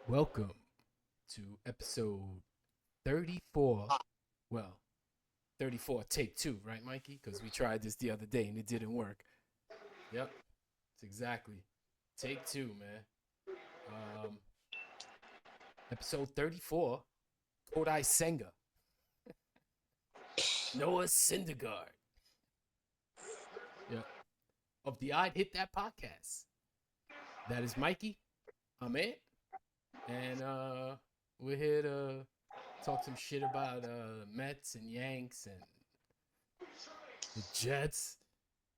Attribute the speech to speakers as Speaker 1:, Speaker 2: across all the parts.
Speaker 1: Welcome to episode 34. Well, 34 take two, right, Mikey? Because we tried this the other day and it didn't work. Yep, it's exactly take two, man. Um, Episode 34, Kodai Senga, Noah Syndergaard. Yep, of the I'd Hit That podcast. That is Mikey. I'm Ant. And we're here to talk some shit about Mets and Yanks and the Jets.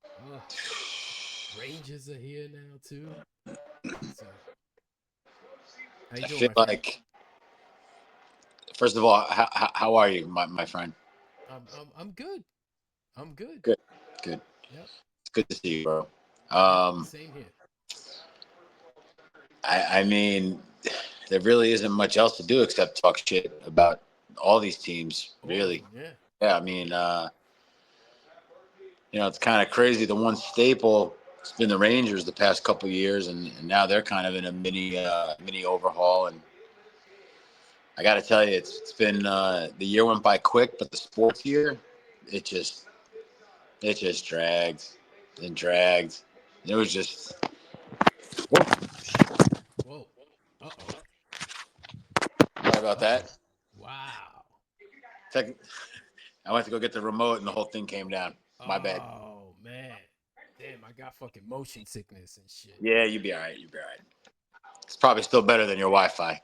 Speaker 1: Oh, Rangers are here now too. So, how you
Speaker 2: I
Speaker 1: doing,
Speaker 2: feel
Speaker 1: my friend?
Speaker 2: like, first of all, how are you, my friend?
Speaker 1: I'm good. I'm good.
Speaker 2: Good, good.
Speaker 1: Yep.
Speaker 2: It's good to see you, bro.
Speaker 1: Yep.
Speaker 2: Um,
Speaker 1: Same here.
Speaker 2: I mean, there really isn't much else to do except talk shit about all these teams,
Speaker 1: All of
Speaker 2: really.
Speaker 1: them. Yeah.
Speaker 2: Yeah, I mean, it's kind of crazy. The one staple has been the Rangers the past couple of years, and now they're kind of in a mini overhaul. And I got to tell you, it's been the year went by quick, but the sports year, it just it just dragged and dragged. It was just whoa,
Speaker 1: Whoa. Uh oh.
Speaker 2: sorry about
Speaker 1: Uh oh.
Speaker 2: that.
Speaker 1: Wow.
Speaker 2: Tech- I went to go get the remote and the whole thing came down. My bad.
Speaker 1: Oh man. Damn, I got fucking motion sickness and shit.
Speaker 2: Yeah, you'll be all right. You'll be all right. It's probably still better than your Wi-Fi.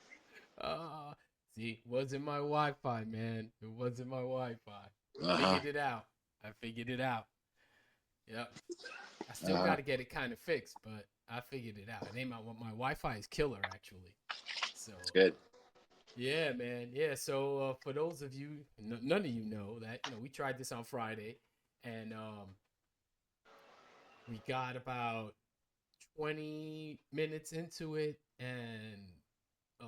Speaker 1: Uh, See, wasn't my Wi-Fi, man. It wasn't my Wi-Fi.
Speaker 2: Uh huh.
Speaker 1: Figured it out. I figured it out. Yep. I
Speaker 2: Uh
Speaker 1: still
Speaker 2: huh.
Speaker 1: got to get it kind of fixed, but I figured it out. It ain't my Wi-Fi is killer actually. So
Speaker 2: It's good.
Speaker 1: yeah, man. Yeah. So for those of you, none of you know that we tried this on Friday, and we got about 20 minutes into it, and uh,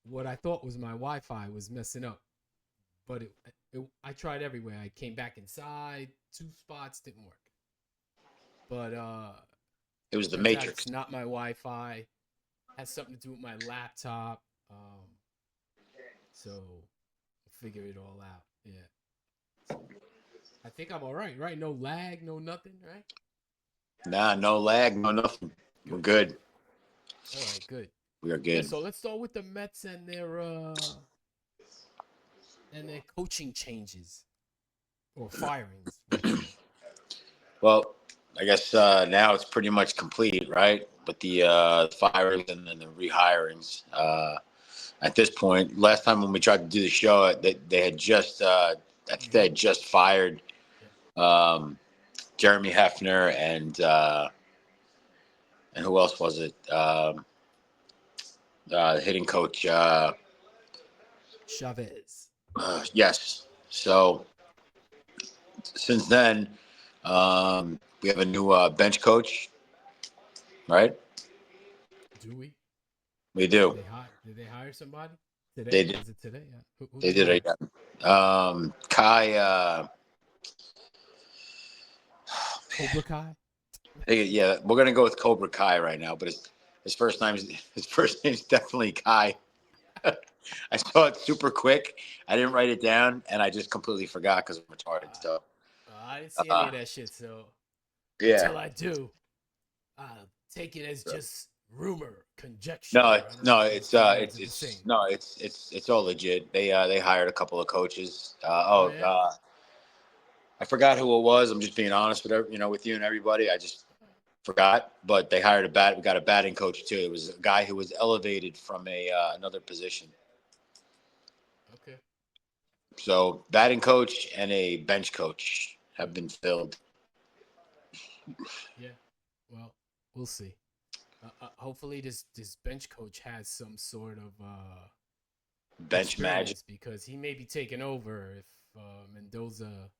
Speaker 1: what I thought was my Wi-Fi was messing up, but I tried everywhere. I came back inside, two spots didn't work, but
Speaker 2: It was the
Speaker 1: turns out it's
Speaker 2: Matrix.
Speaker 1: not my Wi-Fi. Has something to do with my laptop. So I'll figure it all out. Yeah. So I think I'm all right, right? No lag, no nothing, right?
Speaker 2: Nah, no lag, no nothing. We're
Speaker 1: Good.
Speaker 2: good.
Speaker 1: All right, good.
Speaker 2: We are
Speaker 1: Yeah,
Speaker 2: good.
Speaker 1: so let's start with the Mets and their coaching changes or firings, let's say.
Speaker 2: Well, I guess now it's pretty much complete, right? With the firings and then the rehirings. At this point, last time when we tried to do the show, they had just, I think they
Speaker 1: Mm-hmm.
Speaker 2: had just fired
Speaker 1: Yeah.
Speaker 2: um, Jeremy Hefner and who else was it? The hitting coach.
Speaker 1: Chavez.
Speaker 2: Yes. So since then, we have a new bench coach, right?
Speaker 1: Do we?
Speaker 2: We do.
Speaker 1: Did they hire somebody
Speaker 2: They
Speaker 1: today?
Speaker 2: did.
Speaker 1: Was it today? Yeah. Who
Speaker 2: They
Speaker 1: they
Speaker 2: did
Speaker 1: hire?
Speaker 2: it. Kai.
Speaker 1: Cobra Kai.
Speaker 2: Yeah, we're gonna go with Cobra Kai right now, but his first name's definitely Kai. I saw it super quick. I didn't write it down, and I just completely forgot because I'm retarded.
Speaker 1: Uh,
Speaker 2: So,
Speaker 1: I didn't see any
Speaker 2: uh,
Speaker 1: of that shit. So
Speaker 2: yeah,
Speaker 1: until I do, I'll take it as just rumor, conjecture.
Speaker 2: no,
Speaker 1: I don't know
Speaker 2: no,
Speaker 1: if those two words are the
Speaker 2: it's
Speaker 1: same.
Speaker 2: no, it's all legit. They hired a couple of coaches.
Speaker 1: Oh yeah.
Speaker 2: I forgot who it was. I'm just being honest with with you and everybody. I just forgot, but they hired a bat. We got a batting coach too. It was a guy who was elevated from a another position.
Speaker 1: Okay.
Speaker 2: So batting coach and a bench coach have been filled.
Speaker 1: Yeah. Well, we'll see. Hopefully, this bench coach has some sort of
Speaker 2: Bench magic.
Speaker 1: experience because he may be taking over if Mendoza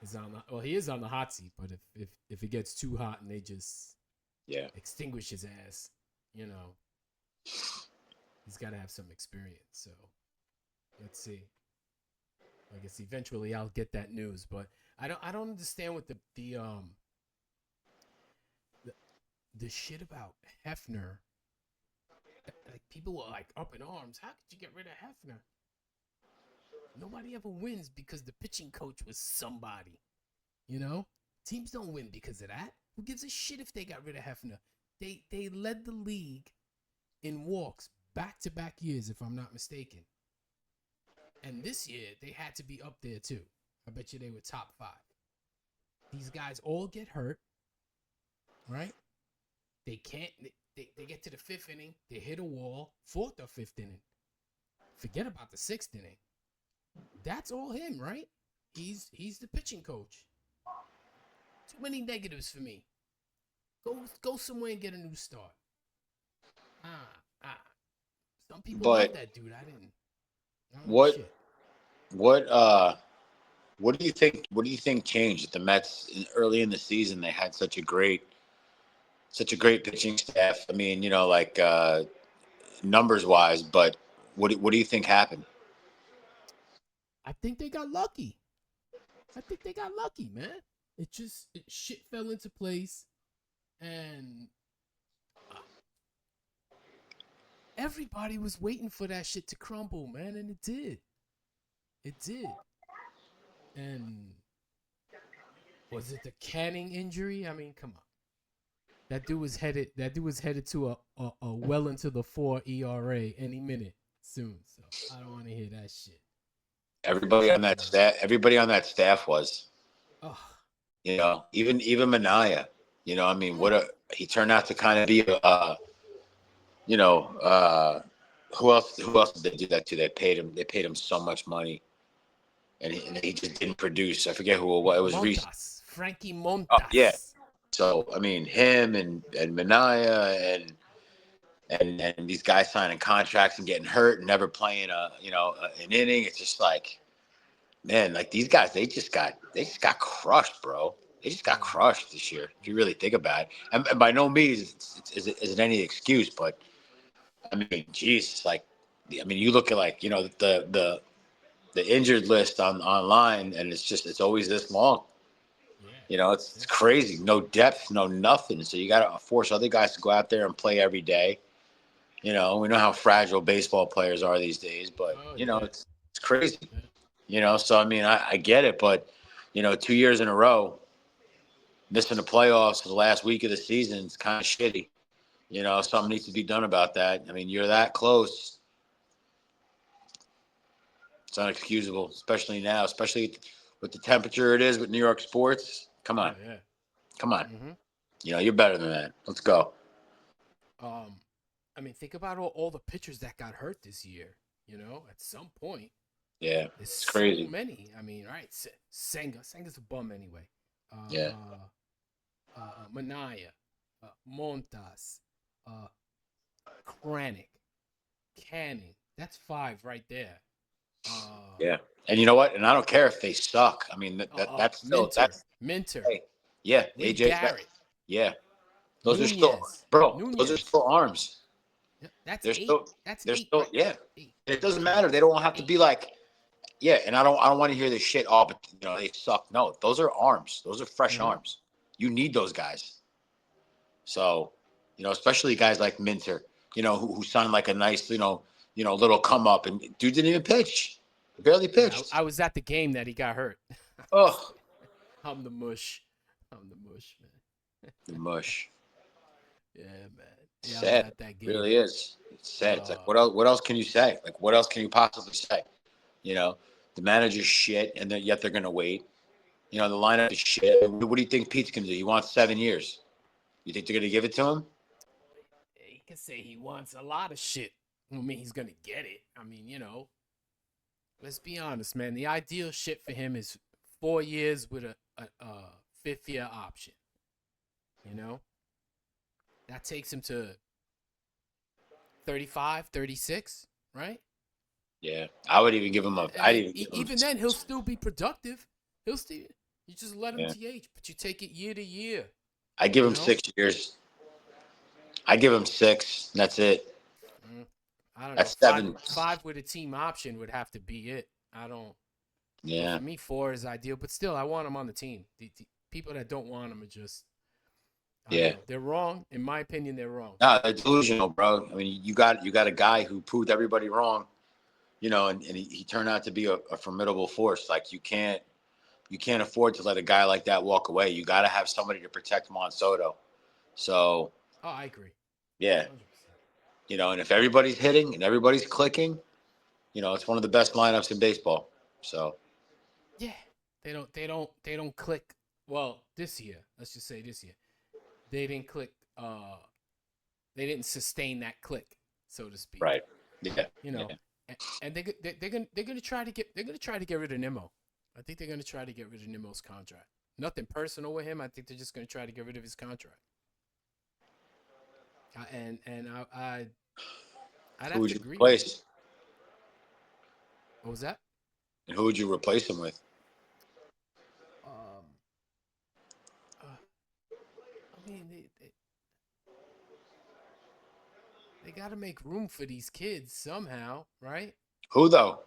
Speaker 1: is on. Well, he is on the hot seat, but if it gets too hot and they just
Speaker 2: Yeah.
Speaker 1: extinguish his ass, you know, he's got to have some experience. So let's see. I guess eventually I'll get that news, but I don't understand what the, the shit about Hefner. Like people were like up in arms. How could you get rid of Hefner? Nobody ever wins because the pitching coach was somebody. Teams don't win because of that. Who gives a shit if they got rid of Hefner? They led the league in walks back-to-back years, if I'm not mistaken. And this year, they had to be up there, too. I bet you they were top 5. These guys all get hurt, right? They can't. They get to the 5th inning. They hit a wall. 4th or 5th inning. Forget about the 6th inning. That's all him, right? He's the pitching coach. Too many negatives for me. Go somewhere and get a new start. Some people love that dude. I don't know shit.
Speaker 2: What do you think? What do you think changed at the Mets early in the season? They had such a great pitching staff. I mean, numbers wise, but what do you think happened?
Speaker 1: I think they got lucky. Man. Shit fell into place, and everybody was waiting for that shit to crumble, man, and it did. And was it the Canning injury? I mean, come on. That dude was headed to a well into the 4 ERA any minute soon. So I don't want to hear that shit.
Speaker 2: Everybody on that staff was.
Speaker 1: Oh.
Speaker 2: Even Minaya. He turned out to kind of be who else did they do that to? They paid him so much money. And he just didn't produce. I forget who it was. It was
Speaker 1: Montas. Frankie Montas.
Speaker 2: Oh, yeah. So I mean, him and Minaya and these guys signing contracts and getting hurt and never playing an inning. It's just like, man, like these guys, they just got crushed, bro. They just got crushed this year. If you really think about it, and by no means is it any excuse, but I mean, geez, you look at the injured list online, and it's always this long.
Speaker 1: Yeah.
Speaker 2: It's crazy. No depth, no nothing. So you got to force other guys to go out there and play every day. We know how fragile baseball players are these days, but it's crazy. So I mean, I get it, but 2 years in a row, missing the playoffs for the last week of the season, it's kind of shitty. Something needs to be done about that. I mean, you're that close. It's unexcusable, especially now, especially with the temperature it is with New York sports. Come on.
Speaker 1: Oh, yeah.
Speaker 2: Come on.
Speaker 1: Mm-hmm.
Speaker 2: You're better than that. Let's go.
Speaker 1: I mean, think about all the pitchers that got hurt this year, at some point.
Speaker 2: Yeah,
Speaker 1: it's
Speaker 2: crazy.
Speaker 1: So many. I mean, right? Senga's a bum anyway.
Speaker 2: Yeah.
Speaker 1: Minaya, Montas, Kranick, Canning. That's 5 right there.
Speaker 2: Yeah, and you know what? And I don't care if they suck. I mean, that's still
Speaker 1: Minter.
Speaker 2: Hey, yeah,
Speaker 1: Lee
Speaker 2: AJ
Speaker 1: Garrett.
Speaker 2: Yeah, those
Speaker 1: Nunez.
Speaker 2: are still, bro.
Speaker 1: Nunez.
Speaker 2: Those are still arms.
Speaker 1: That's
Speaker 2: they're
Speaker 1: 8.
Speaker 2: Still,
Speaker 1: that's
Speaker 2: they're
Speaker 1: 8.
Speaker 2: Still,
Speaker 1: right?
Speaker 2: yeah.
Speaker 1: 8.
Speaker 2: It doesn't matter. They don't have to be like, yeah. And I don't want to hear this shit. Oh, but they suck. No, those are arms. Those are fresh arms. You need those guys. So, especially guys like Minter, who signed like a nice, little come up, and dude didn't even pitch. Barely pitched.
Speaker 1: I was at the game that he got hurt.
Speaker 2: Oh,
Speaker 1: I'm the mush, man.
Speaker 2: The mush.
Speaker 1: Yeah, man.
Speaker 2: It's
Speaker 1: Yeah,
Speaker 2: sad.
Speaker 1: I was at that game.
Speaker 2: It really is. It's sad. It's like, what else can you say? Like, what else can you possibly say? The manager's shit, and yet they're gonna wait. The lineup is shit. What do you think Pete's gonna do? He wants 7 years. You think they're gonna give it to him?
Speaker 1: He can say he wants a lot of shit. I mean, he's gonna get it. I mean, let's be honest, man. The ideal shit for him is 4 years with a 5th-year option. That takes him to 35, 36, right?
Speaker 2: Yeah, I would even give him
Speaker 1: even then, he'll still be productive. You just let him DH, but you take it year to year.
Speaker 2: I give him 6 years. I give him 6. That's it.
Speaker 1: I don't
Speaker 2: that's
Speaker 1: know.
Speaker 2: 7.
Speaker 1: 5 with a team option would have to be it. I don't.
Speaker 2: Yeah.
Speaker 1: For me, 4 is ideal, but still, I want him on the team. The people that don't want him are just I don't
Speaker 2: Yeah.
Speaker 1: know. They're wrong. In my opinion, they're wrong.
Speaker 2: No, they're delusional, bro. I mean, you got a guy who proved everybody wrong, and he turned out to be a formidable force. Like you can't afford to let a guy like that walk away. You got to have somebody to protect Monsoto. So
Speaker 1: Oh, I agree.
Speaker 2: yeah,
Speaker 1: 100%.
Speaker 2: and if everybody's hitting and everybody's clicking, it's one of the best lineups in baseball. So
Speaker 1: Yeah. They don't click. Well, this year, let's just say this year, they didn't click. They didn't sustain that click, so to speak.
Speaker 2: right, yeah,
Speaker 1: You know,
Speaker 2: yeah.
Speaker 1: and they're gonna try to get rid of Nimmo. I think they're gonna try to get rid of Nimmo's contract. Nothing personal with him. I think they're just gonna try to get rid of his contract. I'd
Speaker 2: Who
Speaker 1: have
Speaker 2: would
Speaker 1: to
Speaker 2: you
Speaker 1: agree with you.
Speaker 2: replace?
Speaker 1: What was that?
Speaker 2: And who would you replace him with?
Speaker 1: Um, uh, I mean, they got to make room for these kids somehow, right?
Speaker 2: Who though?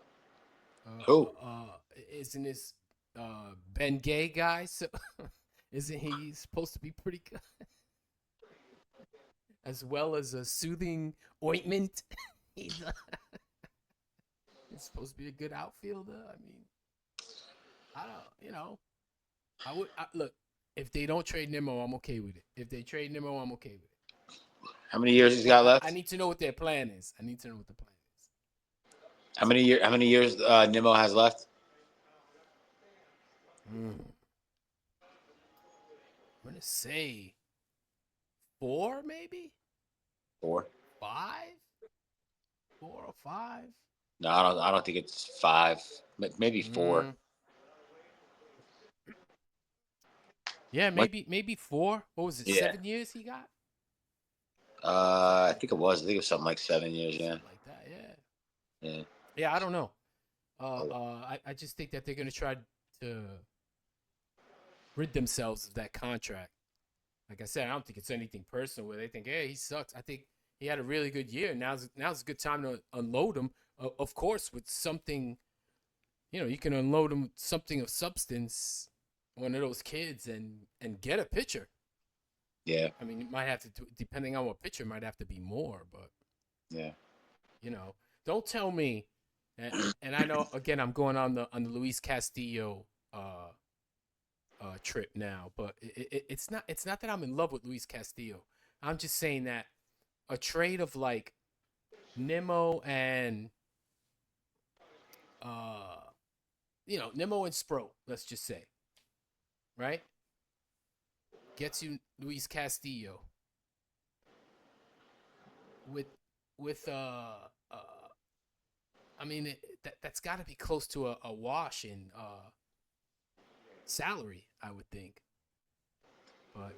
Speaker 2: Who?
Speaker 1: Isn't this Ben Gay guy? So isn't he supposed to be pretty good? As well as a soothing ointment. he's, uh, he's supposed to be a good outfielder. I mean, I don't, look. If they don't trade Nimmo, I'm okay with it. If they trade Nimmo, I'm okay with it.
Speaker 2: How many years he's
Speaker 1: But
Speaker 2: got
Speaker 1: I
Speaker 2: left?
Speaker 1: need to know what their plan is. I need to know what the plan is.
Speaker 2: How many years Nimmo has left?
Speaker 1: I'm gonna say 4, maybe
Speaker 2: 4.
Speaker 1: 5, 4 or 5.
Speaker 2: No, I don't think it's 5. Maybe 4.
Speaker 1: Mm, yeah,
Speaker 2: What?
Speaker 1: maybe 4. What was it?
Speaker 2: Yeah.
Speaker 1: 7 years he got?
Speaker 2: I think it was. I think it was something like 7 years. Yeah.
Speaker 1: Something like that. Yeah.
Speaker 2: Yeah.
Speaker 1: Yeah, I don't know.
Speaker 2: Oh,
Speaker 1: I just think that they're gonna try to rid themselves of that contract. Like I said, I don't think it's anything personal where they think, hey, he sucks. I think he had a really good year. Now's a good time to unload him. Of course, with something, you can unload him with something of substance, one of those kids, and get a pitcher.
Speaker 2: yeah.
Speaker 1: I mean, it might have to do, depending on what pitcher, might have to be more, but
Speaker 2: Yeah.
Speaker 1: you know, don't tell me. And I know again, I'm going on the Luis Castillo trip now, but it's not that I'm in love with Luis Castillo. I'm just saying that a trade of like Nimmo and uh Nimmo and Sproat, let's just say, right? Gets you Luis Castillo with with I mean that's got to be close to a wash in salary, I would think. But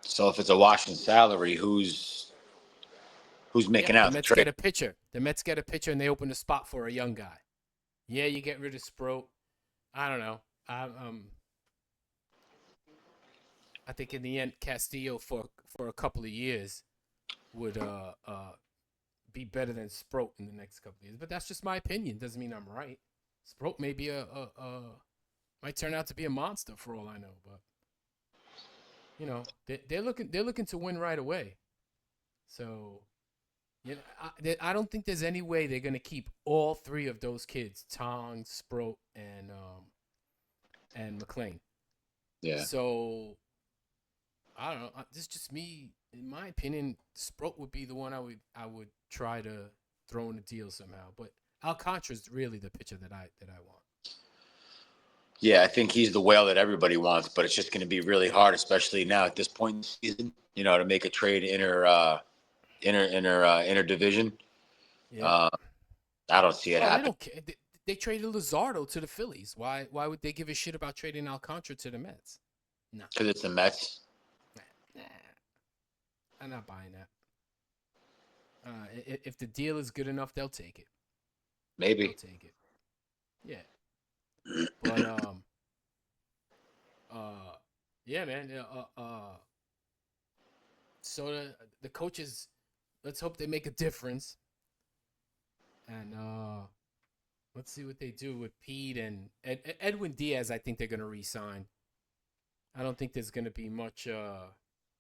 Speaker 2: So if it's a Washington salary, who's
Speaker 1: yeah,
Speaker 2: making
Speaker 1: the
Speaker 2: out the
Speaker 1: Mets
Speaker 2: trade?
Speaker 1: get a pitcher. The Mets get a pitcher, and they open a spot for a young guy. Yeah, you get rid of Sproat. I don't know. I think in the end, Castillo for a couple of years would be better than Sproat in the next couple of years. But that's just my opinion. Doesn't mean I'm right. Sproat may be might turn out to be a monster for all I know. But they're looking to win right away. So I don't think there's any way they're gonna keep all three of those kids, Tong, Sproat, and McLean.
Speaker 2: Yeah.
Speaker 1: So I don't know. This is just me. In my opinion, Sproat would be the one I would try to throw in a deal somehow. But Alcantara's really the pitcher that I want.
Speaker 2: Yeah, I think he's the whale that everybody wants, but it's just going to be really hard, especially now at this point in the season, to make a trade inter division.
Speaker 1: Yeah.
Speaker 2: Uh, I don't see it
Speaker 1: Well, they
Speaker 2: happen.
Speaker 1: don't care. They traded Luzardo to the Phillies. Why would they give a shit about trading Alcantara to the Mets? No.
Speaker 2: Because it's the Mets.
Speaker 1: Nah. I'm not buying that. If the deal is good enough, they'll take it. They'll
Speaker 2: Maybe.
Speaker 1: take it. Yeah. But uh yeah, man. So the coaches, let's hope they make a difference. And let's see what they do with Pete and Edwin Diaz. I think they're gonna re-sign. I don't think there's gonna be much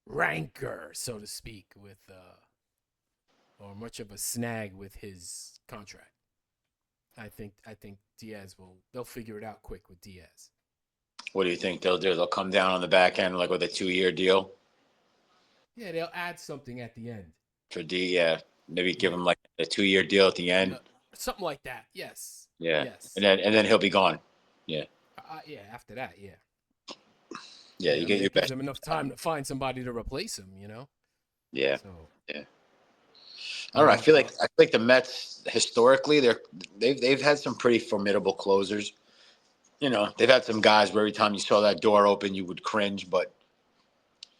Speaker 1: rancor, so to speak, with or much of a snag with his contract. I think they'll figure it out quick with Diaz.
Speaker 2: What do you think they'll do? They'll come down on the back end like with a 2-year deal
Speaker 1: Yeah, they'll add something at the end.
Speaker 2: for D. Yeah, maybe give
Speaker 1: Yeah.
Speaker 2: him like a 2-year deal at the end.
Speaker 1: Yeah, something like that. Yes.
Speaker 2: Yeah,
Speaker 1: Yes.
Speaker 2: and then he'll be gone. Yeah,
Speaker 1: Yeah. After that, yeah.
Speaker 2: yeah. You
Speaker 1: I
Speaker 2: get
Speaker 1: mean,
Speaker 2: your
Speaker 1: it gives
Speaker 2: best.
Speaker 1: them enough time to find somebody to replace him.
Speaker 2: Yeah,
Speaker 1: So.
Speaker 2: yeah. All right. I feel like the Mets historically they've had some pretty formidable closers. They've had some guys where every time you saw that door open, you would cringe. But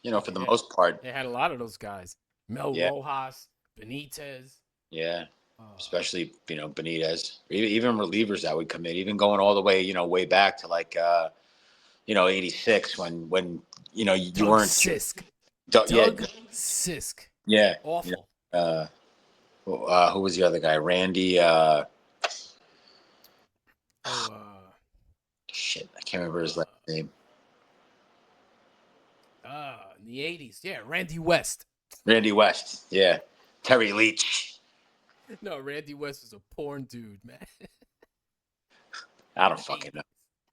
Speaker 2: for the
Speaker 1: Yeah,
Speaker 2: most part,
Speaker 1: they had a lot of those guys. Mel
Speaker 2: yeah,
Speaker 1: Rojas, Benitez.
Speaker 2: yeah.
Speaker 1: Uh,
Speaker 2: Especially Benitez, even relievers that would come in, even going all the way way back to like 86 when you
Speaker 1: Doug
Speaker 2: weren't.
Speaker 1: Sisk.
Speaker 2: Yeah,
Speaker 1: Doug Sisk.
Speaker 2: yeah.
Speaker 1: Awful.
Speaker 2: Uh, who was the other guy? Randy. Shit, I can't remember his last name.
Speaker 1: In the 80s. Yeah, Randy West.
Speaker 2: Randy West. Yeah. Terry Leach.
Speaker 1: No, Randy West was a porn dude, man.
Speaker 2: I don't fucking know.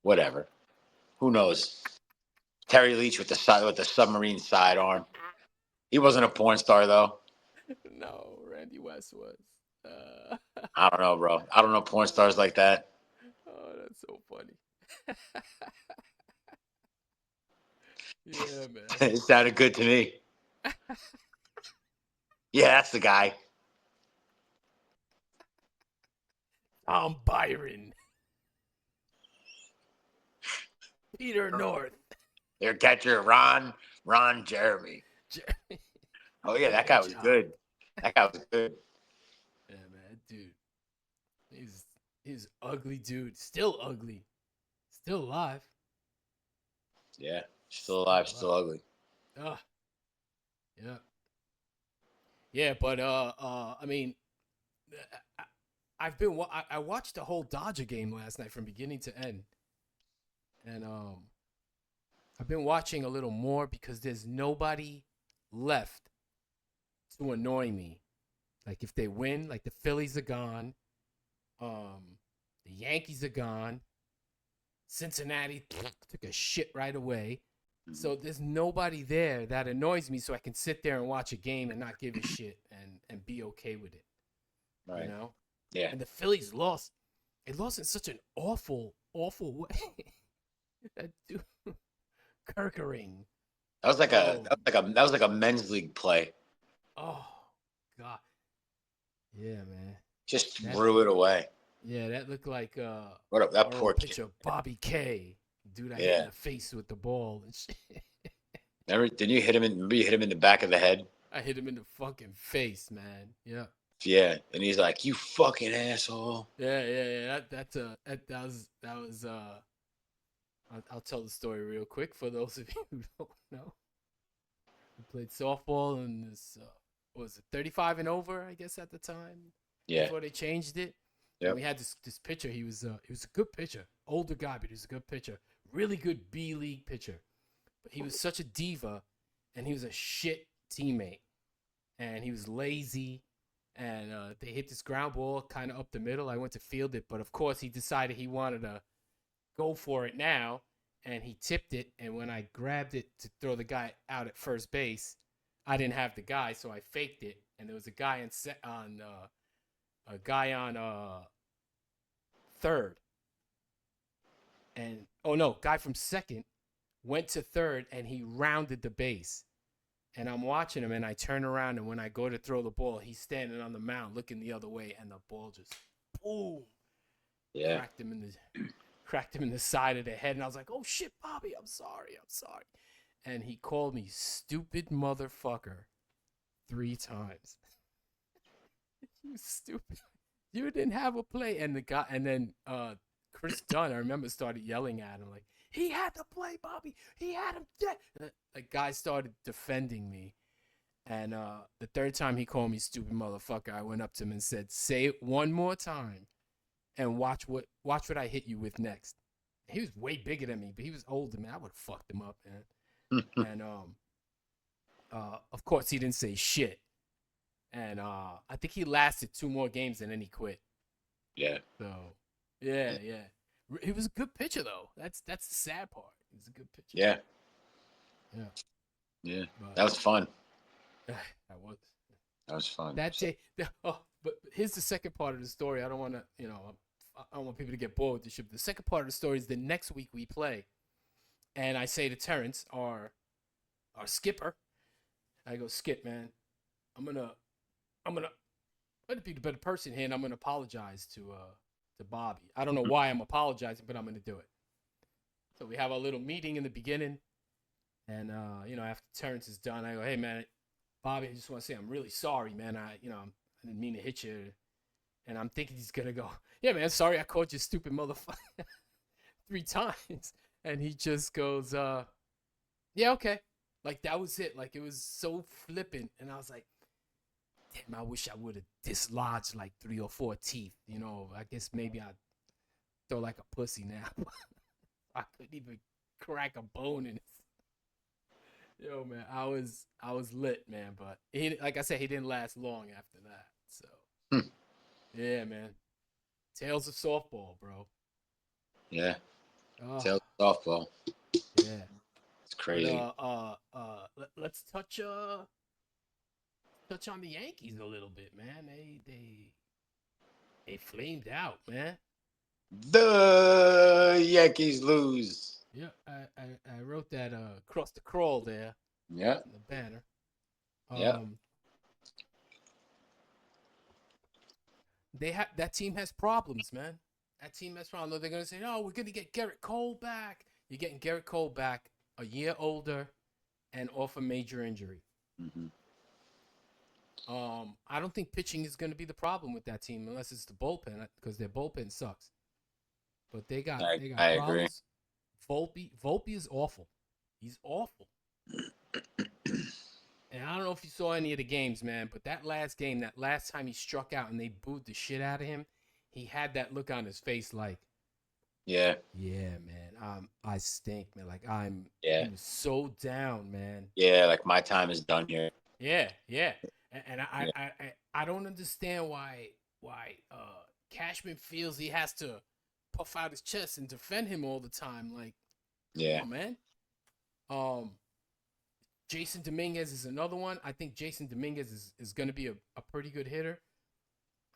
Speaker 2: Whatever. Who knows? Terry Leach with the submarine sidearm. He wasn't a porn star though.
Speaker 1: No, Randy West was.
Speaker 2: I don't know, bro. I don't know porn stars like that.
Speaker 1: Oh, that's so funny. Yeah, man.
Speaker 2: It sounded good to me. Yeah, that's the guy.
Speaker 1: Tom Byron. Peter North.
Speaker 2: Their catcher, Ron Jeremy. Oh yeah, that guy was good. That guy was good.
Speaker 1: Yeah, man, dude. He's ugly, dude. Still ugly. Still alive.
Speaker 2: Yeah, still alive, still ugly.
Speaker 1: Yeah. Yeah, but I mean, I watched the whole Dodger game last night from beginning to end, and I've been watching a little more because there's nobody left to annoy me. Like if they win, like the Phillies are gone, the Yankees are gone, Cincinnati took a shit right away. So there's nobody there that annoys me, so I can sit there and watch a game and not give a shit and be okay with it.
Speaker 2: Right.
Speaker 1: Yeah. And the Phillies lost. They lost in such an awful way. That dude, Kirkering.
Speaker 2: That was like a men's league play.
Speaker 1: Oh God. Yeah, man.
Speaker 2: Just threw it away.
Speaker 1: Yeah, that looked like
Speaker 2: what up? That poor
Speaker 1: picture of Bobby K. Dude, I hit in the face with the ball and shit.
Speaker 2: Didn't you hit him remember you hit him in the back of the head?
Speaker 1: I hit him in the fucking face, man. Yeah.
Speaker 2: Yeah, and he's like, "You fucking asshole."
Speaker 1: Yeah. That was I'll tell the story real quick for those of you who don't know. We played softball and this what was it 35 and over, I guess at the time.
Speaker 2: Yeah.
Speaker 1: Before they changed it.
Speaker 2: Yeah.
Speaker 1: We had this pitcher. He was a good pitcher, older guy, but he was a good pitcher. Really good B League pitcher. But he was such a diva, and he was a shit teammate. And he was lazy, and they hit this ground ball kind of up the middle. I went to field it, but of course he decided he wanted to go for it now, and he tipped it. And when I grabbed it to throw the guy out at first base, I didn't have the guy, so I faked it. And there was a guy on third. And guy from second went to third and he rounded the base. And I'm watching him and I turn around and when I go to throw the ball, he's standing on the mound looking the other way and the ball just boom.
Speaker 2: Yeah.
Speaker 1: Cracked him in the side of the head and I was like, "Oh shit, Bobby, I'm sorry." And he called me stupid motherfucker 3 times. You stupid. You didn't have a play. And then Chris Dunn, I remember, started yelling at him like, "He had to play, Bobby. He had him dead." The guy started defending me. And the third time he called me stupid motherfucker, I went up to him and said, "Say it one more time and watch what I hit you with next." He was way bigger than me, but he was older, man. I would have fucked him up, man. And Of course, he didn't say shit. And I think he lasted 2 more games and then he quit.
Speaker 2: Yeah.
Speaker 1: So, yeah. He was a good pitcher, though. That's the sad part. He was a good pitcher.
Speaker 2: Yeah.
Speaker 1: Yeah.
Speaker 2: Yeah.
Speaker 1: But,
Speaker 2: That was fun.
Speaker 1: That was.
Speaker 2: That was fun.
Speaker 1: That day. But here's the second part of the story. I don't want to, I don't want people to get bored with the shit. The second part of the story is the next week we play. And I say to Terrence, our skipper, I go, Skip, man, I'm gonna be the better person here, and I'm gonna apologize to Bobby. I don't know why I'm apologizing, but I'm gonna do it. So we have a little meeting in the beginning, and after Terrence is done, I go, hey man, Bobby, I just want to say I'm really sorry, man. I didn't mean to hit you, and I'm thinking he's gonna go, yeah, man, sorry I called you stupid motherfucker 3 times, and he just goes, yeah, okay. Like, that was it. Like, it was so flippant. And I was like, damn, I wish I would have dislodged like 3 or 4 teeth. I guess maybe I'd throw like a pussy now. I couldn't even crack a bone in it. Yo, man, I was lit, man. But like I said, he didn't last long after that. So, yeah, man. Tales of softball, bro.
Speaker 2: Yeah.
Speaker 1: Oh,
Speaker 2: Tales of softball.
Speaker 1: yeah.
Speaker 2: It's crazy.
Speaker 1: But, let's touch on the Yankees a little bit, man. They flamed out, man.
Speaker 2: The Yankees lose.
Speaker 1: Yeah, I wrote that across the crawl there.
Speaker 2: Yeah.
Speaker 1: In the banner.
Speaker 2: Yeah.
Speaker 1: That team has problems, man. That team has problems. They're gonna say, "Oh, we're gonna get Garrett Cole back." You're getting Garrett Cole back, a year older, and off a major injury.
Speaker 2: Mm-hmm.
Speaker 1: I don't think pitching is going to be the problem with that team unless it's the bullpen, because their bullpen sucks. But they got
Speaker 2: I
Speaker 1: problems. Volpe is awful. He's awful. And I don't know if you saw any of the games, man, but that last time he struck out and they booed the shit out of him, he had that look on his face like,
Speaker 2: yeah,
Speaker 1: man, I stink, man. Like, he was so down, man.
Speaker 2: Yeah, like my time is done here.
Speaker 1: Yeah. And I don't understand why Cashman feels he has to puff out his chest and defend him all the time. Like,
Speaker 2: yeah,
Speaker 1: come on, man. Jason Dominguez is another one. I think Jason Dominguez is going to be a pretty good hitter.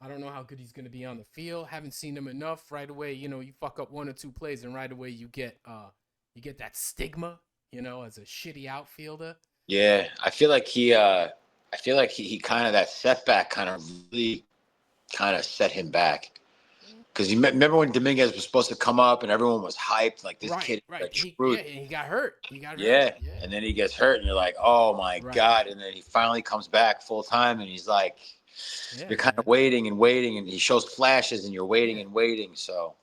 Speaker 1: I don't know how good he's going to be on the field. Haven't seen him enough. Right away, you fuck up 1 or 2 plays, and right away you get that stigma, as a shitty outfielder.
Speaker 2: Yeah, I feel like he kind of, that setback kind of really kind of set him back. Because you remember when Dominguez was supposed to come up and everyone was hyped, like this kid.
Speaker 1: Right. He got hurt.
Speaker 2: Yeah, and then he gets hurt, and you're like, oh my God! And then he finally comes back full time, and he's like, you're kind of waiting, and he shows flashes, and you're waiting and waiting. So,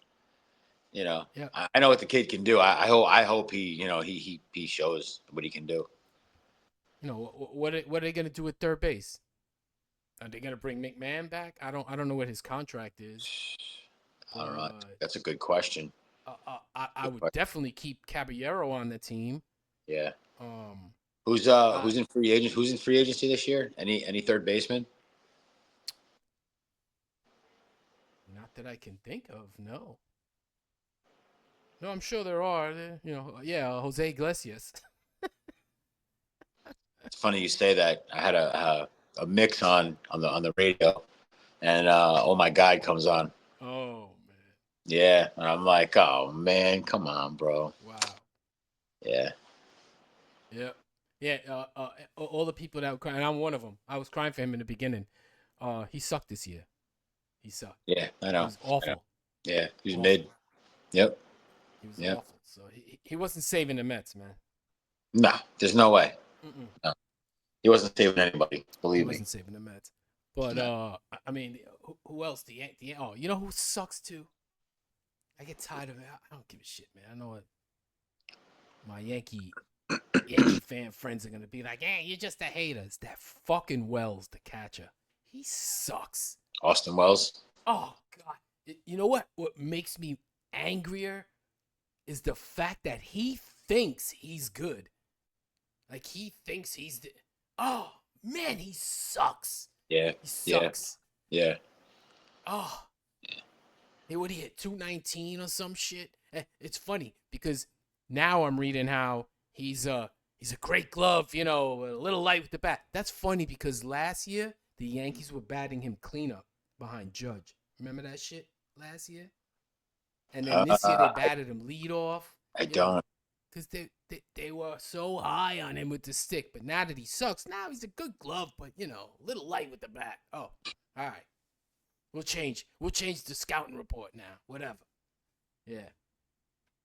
Speaker 2: I know what the kid can do. I hope he shows what he can do.
Speaker 1: What are they gonna do with third base? Are they gonna bring McMahon back? I don't know what his contract is.
Speaker 2: I don't know. That's a good question.
Speaker 1: I would definitely keep Caballero on the team.
Speaker 2: Yeah. Who's in free agent? Who's in free agency this year? Any third baseman?
Speaker 1: Not that I can think of. No, I'm sure there are. Jose Iglesias.
Speaker 2: It's funny you say that. I had a mix on the radio, and oh my God comes on.
Speaker 1: Oh man.
Speaker 2: Yeah, and I'm like, oh man, come on, bro.
Speaker 1: Wow.
Speaker 2: Yeah.
Speaker 1: Yep. Yeah. All the people that were crying, and I'm one of them. I was crying for him in the beginning. He sucked this year. He sucked.
Speaker 2: Yeah, I know.
Speaker 1: He was awful.
Speaker 2: Yeah, he was mid. Yep.
Speaker 1: He was awful. So he wasn't saving the Mets, man.
Speaker 2: No, there's no way. No. He wasn't saving anybody. Believe me.
Speaker 1: He wasn't saving the Mets. But I mean, who else? You know who sucks too? I get tired of it. I don't give a shit, man. I know what my Yankee fan friends are gonna be like. Yeah, you're just a hater. It's that fucking Wells, the catcher. He sucks.
Speaker 2: Austin Wells.
Speaker 1: Oh God. You know what? What makes me angrier is the fact that he thinks he's good. Like, he thinks he's Oh man, he sucks.
Speaker 2: Yeah.
Speaker 1: He
Speaker 2: Yeah.
Speaker 1: sucks.
Speaker 2: Yeah.
Speaker 1: Oh, hey, what he hit 219 or some shit. It's funny because now I'm reading how he's a great glove, a little light with the bat. That's funny because last year the Yankees were batting him cleanup behind Judge. Remember that shit last year? And then this year they batted him lead off.
Speaker 2: I don't.
Speaker 1: Because they were so high on him with the stick. But now that he sucks, now he's a good glove, but a little light with the bat. Oh, all right. We'll change the scouting report now. Whatever. Yeah.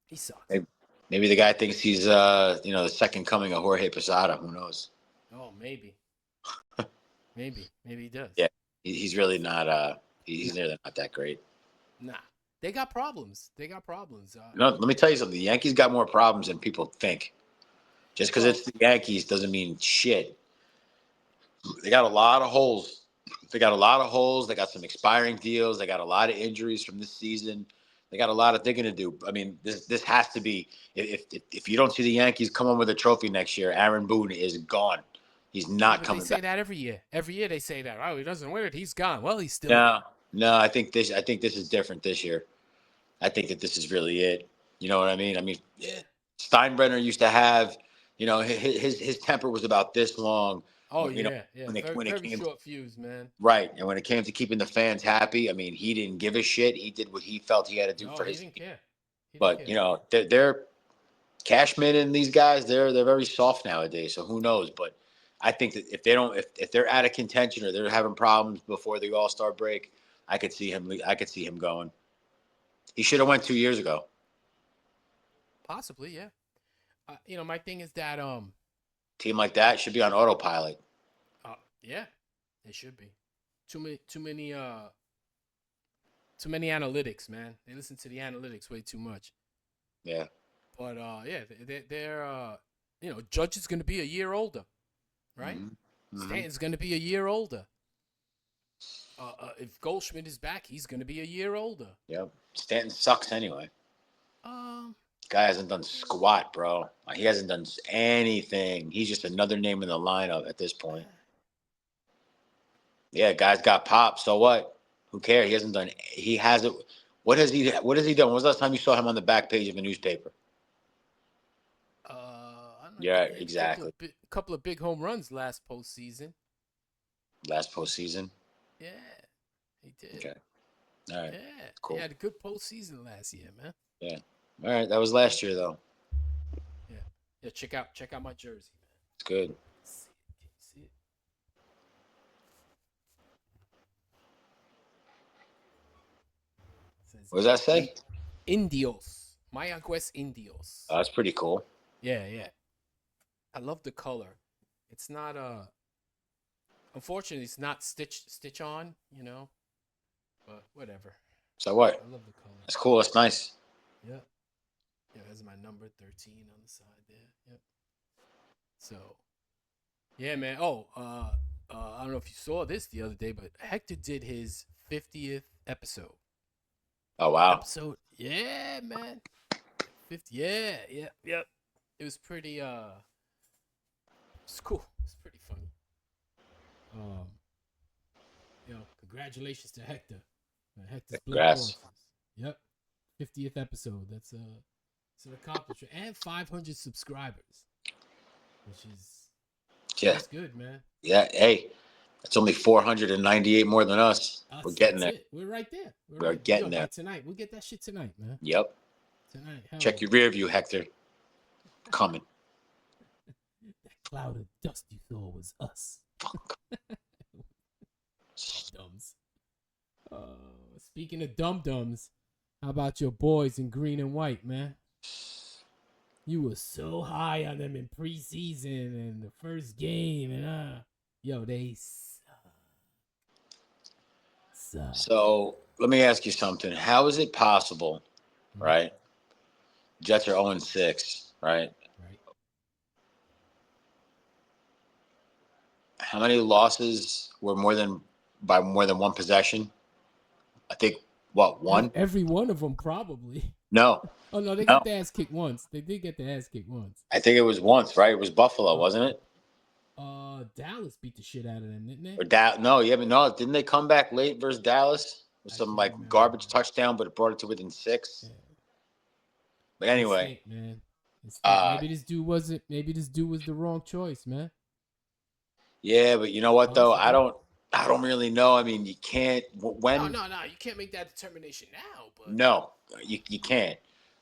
Speaker 1: He sucks.
Speaker 2: Maybe the guy thinks he's the second coming of Jorge Posada. Who knows?
Speaker 1: Oh, maybe. maybe he does.
Speaker 2: Yeah, he's really not. He's really not that great.
Speaker 1: Nah, they got problems.
Speaker 2: Let me tell you something. The Yankees got more problems than people think. Just because it's the Yankees doesn't mean shit. They got a lot of holes. They got some expiring deals. They got a lot of injuries from this season. They got a lot of thinking to do. I mean, this has to be. If you don't see the Yankees come on with a trophy next year, Aaron Boone is gone. He's not coming back.
Speaker 1: They say that every year. Every year they say that. Oh, he doesn't win it. He's gone. Well, he's still.
Speaker 2: No. I think this is different this year. I think that this is really it. You know what I mean?
Speaker 1: Yeah.
Speaker 2: Steinbrenner used to have, his temper was about this long.
Speaker 1: Oh,
Speaker 2: when
Speaker 1: very
Speaker 2: it came
Speaker 1: short fuse, man.
Speaker 2: Right. And when it came to keeping the fans happy, I mean, he didn't give a shit. He did what he felt he had to do for his team.
Speaker 1: He didn't care.
Speaker 2: But, they're Cashman and these guys, they're very soft nowadays. So who knows? But I think that if they're out of contention or they're having problems before the All-Star break, I could see him going. He should have went 2 years ago.
Speaker 1: Possibly, yeah. My thing is that
Speaker 2: Team like that should be on autopilot.
Speaker 1: Yeah, they should be. Too many analytics, man. They listen to the analytics way too much.
Speaker 2: Yeah.
Speaker 1: But they're Judge is going to be a year older, right? Mm-hmm. Stanton's going to be a year older. If Goldschmidt is back, he's going to be a year older.
Speaker 2: Yep. Stanton sucks anyway. Guy hasn't done squat, bro. He hasn't done anything. He's just another name in the lineup at this point. Yeah, guy's got pop. So what? Who cares? He hasn't done. He hasn't. What has he done? When was the last time you saw him on the back page of a newspaper? Yeah, exactly.
Speaker 1: A couple of big home runs last postseason.
Speaker 2: Yeah,
Speaker 1: he did.
Speaker 2: Okay. All right.
Speaker 1: Yeah,
Speaker 2: cool.
Speaker 1: He had a good postseason last year, man.
Speaker 2: Yeah. All right, that was last year though.
Speaker 1: Yeah. Check out my jersey, man.
Speaker 2: It's good.
Speaker 1: Can you see it?
Speaker 2: What does that say?
Speaker 1: Indios. Mayaguez Indios.
Speaker 2: Oh, that's pretty cool.
Speaker 1: Yeah. I love the color. It's not unfortunately it's not stitch on, but whatever.
Speaker 2: So what?
Speaker 1: I love the color.
Speaker 2: That's cool. That's nice.
Speaker 1: Yeah. Yeah, that's my number 13 on the side there. Yep. So, yeah, man. Oh, I don't know if you saw this the other day, but Hector did his 50th episode.
Speaker 2: Oh, wow.
Speaker 1: Yeah, man. 50. Yeah. It was pretty. It's cool. It's pretty funny. Congratulations to Hector. Hector's Black Horses. Yep. 50th episode. That's it's an accomplishment, and 500 subscribers, which is that's good, man.
Speaker 2: Yeah. Hey, that's only 498 more than us. We're getting there.
Speaker 1: We're right there.
Speaker 2: We're getting there
Speaker 1: tonight. We'll get that shit tonight, man.
Speaker 2: Yep.
Speaker 1: Tonight.
Speaker 2: Check your rear view, Hector. Coming.
Speaker 1: That cloud of dust you saw was us. Dums. Speaking of dum-dums, how about your boys in green and white, man? You were so high on them in preseason and the first game, and they suck.
Speaker 2: So let me ask you something. How is it possible, right? Jets are 0-6, right? How many losses were by more than one possession? I think, one?
Speaker 1: Every one of them, probably.
Speaker 2: No.
Speaker 1: Oh, no, they got their ass kicked once. They did get their ass kicked once.
Speaker 2: I think it was once, right? It was Buffalo, wasn't it?
Speaker 1: Dallas beat the shit out of them, didn't they?
Speaker 2: Or no, yeah, but no, didn't they come back late versus Dallas with
Speaker 1: I
Speaker 2: some
Speaker 1: can't
Speaker 2: like
Speaker 1: remember,
Speaker 2: garbage
Speaker 1: man.
Speaker 2: touchdown, but it brought it to within 6?
Speaker 1: Yeah.
Speaker 2: But
Speaker 1: It
Speaker 2: anyway,
Speaker 1: stink, man. It stink.
Speaker 2: uh,
Speaker 1: Maybe this dude wasn't. Maybe this dude was the wrong choice, man.
Speaker 2: yeah, but you know what
Speaker 1: All of a
Speaker 2: though?
Speaker 1: sudden,
Speaker 2: I don't really know. I mean, you can't
Speaker 1: no,
Speaker 2: when
Speaker 1: no, no. You can't make that determination now. But
Speaker 2: no, you can't.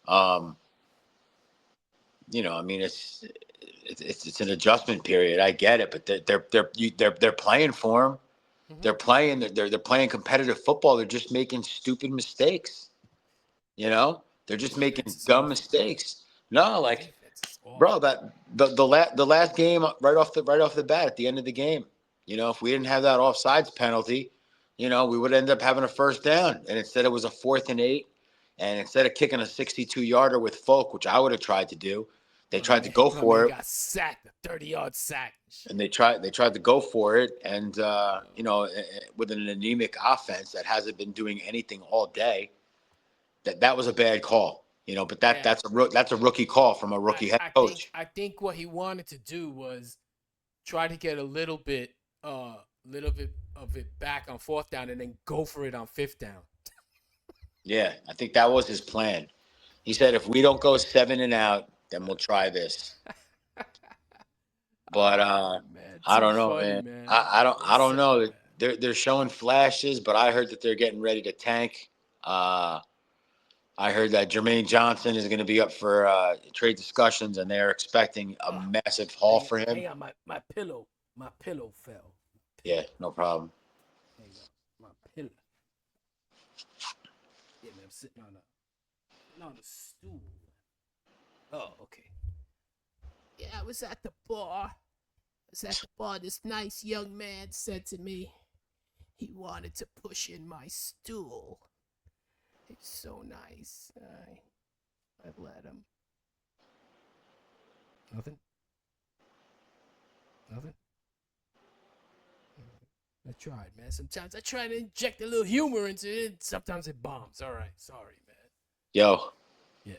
Speaker 2: Um, I mean, it's an adjustment period. I get it, but they're playing for him.
Speaker 1: mhm.
Speaker 2: They're playing competitive football. They're just making stupid mistakes. They're
Speaker 1: The
Speaker 2: just making
Speaker 1: defense is
Speaker 2: dumb
Speaker 1: awful.
Speaker 2: mistakes. No,
Speaker 1: The
Speaker 2: like,
Speaker 1: defense is
Speaker 2: bro,
Speaker 1: awful.
Speaker 2: that the last game right off the bat at the end of the game. If we didn't have that offsides penalty, we would end up having a first down, and instead it was a 4th and 8, and instead of kicking a 62-yarder with Folk, which I would have tried to do, they tried to go
Speaker 1: My man
Speaker 2: for it,
Speaker 1: got sacked. A 30-yard sack.
Speaker 2: and they tried to go for it, and
Speaker 1: Oh,
Speaker 2: with an anemic offense that hasn't been doing anything all day, that was a bad call. But
Speaker 1: yeah.
Speaker 2: that's a rookie call from a
Speaker 1: I,
Speaker 2: rookie head
Speaker 1: I think
Speaker 2: coach.
Speaker 1: I think what he wanted to do was try to get little bit of it back on 4th down and then go for it on 5th down.
Speaker 2: Yeah, I think that was his plan. He said, if we don't go 7 and out, then we'll try this. But
Speaker 1: Oh man,
Speaker 2: I
Speaker 1: too
Speaker 2: don't know,
Speaker 1: funny,
Speaker 2: man.
Speaker 1: man.
Speaker 2: I don't
Speaker 1: So
Speaker 2: know.
Speaker 1: bad.
Speaker 2: They're showing flashes, but I heard that they're getting ready to tank. Uh, I heard that Jermaine Johnson is going to be up for trade discussions, and they're expecting a
Speaker 1: Oh,
Speaker 2: massive haul for him.
Speaker 1: hang on, my pillow fell.
Speaker 2: Yeah, no problem.
Speaker 1: Hang on, my pillow. Yeah, man, I'm sitting on a stool. Oh, okay. Yeah, I was at the bar. This nice young man said to me he wanted to push in my stool. It's so nice. I let him. Nothing. Nothing. I tried, man. Sometimes I try to inject a little humor into it. Sometimes it bombs. All right, sorry, man.
Speaker 2: Yo,
Speaker 1: Yeah.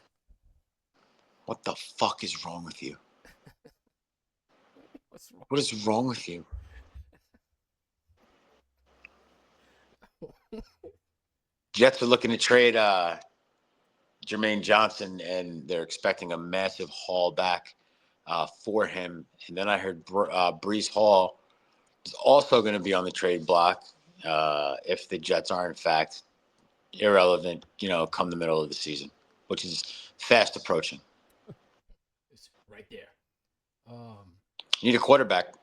Speaker 2: what the fuck is wrong with you?
Speaker 1: What's wrong?
Speaker 2: What is wrong with you? Jets are looking to trade Jermaine Johnson, and they're expecting a massive haul back for him. And then I heard Brees Hall is also going to be on the trade block if the Jets are, in fact, irrelevant, come the middle of the season, which is fast approaching.
Speaker 1: It's right there. Um,
Speaker 2: You need a quarterback.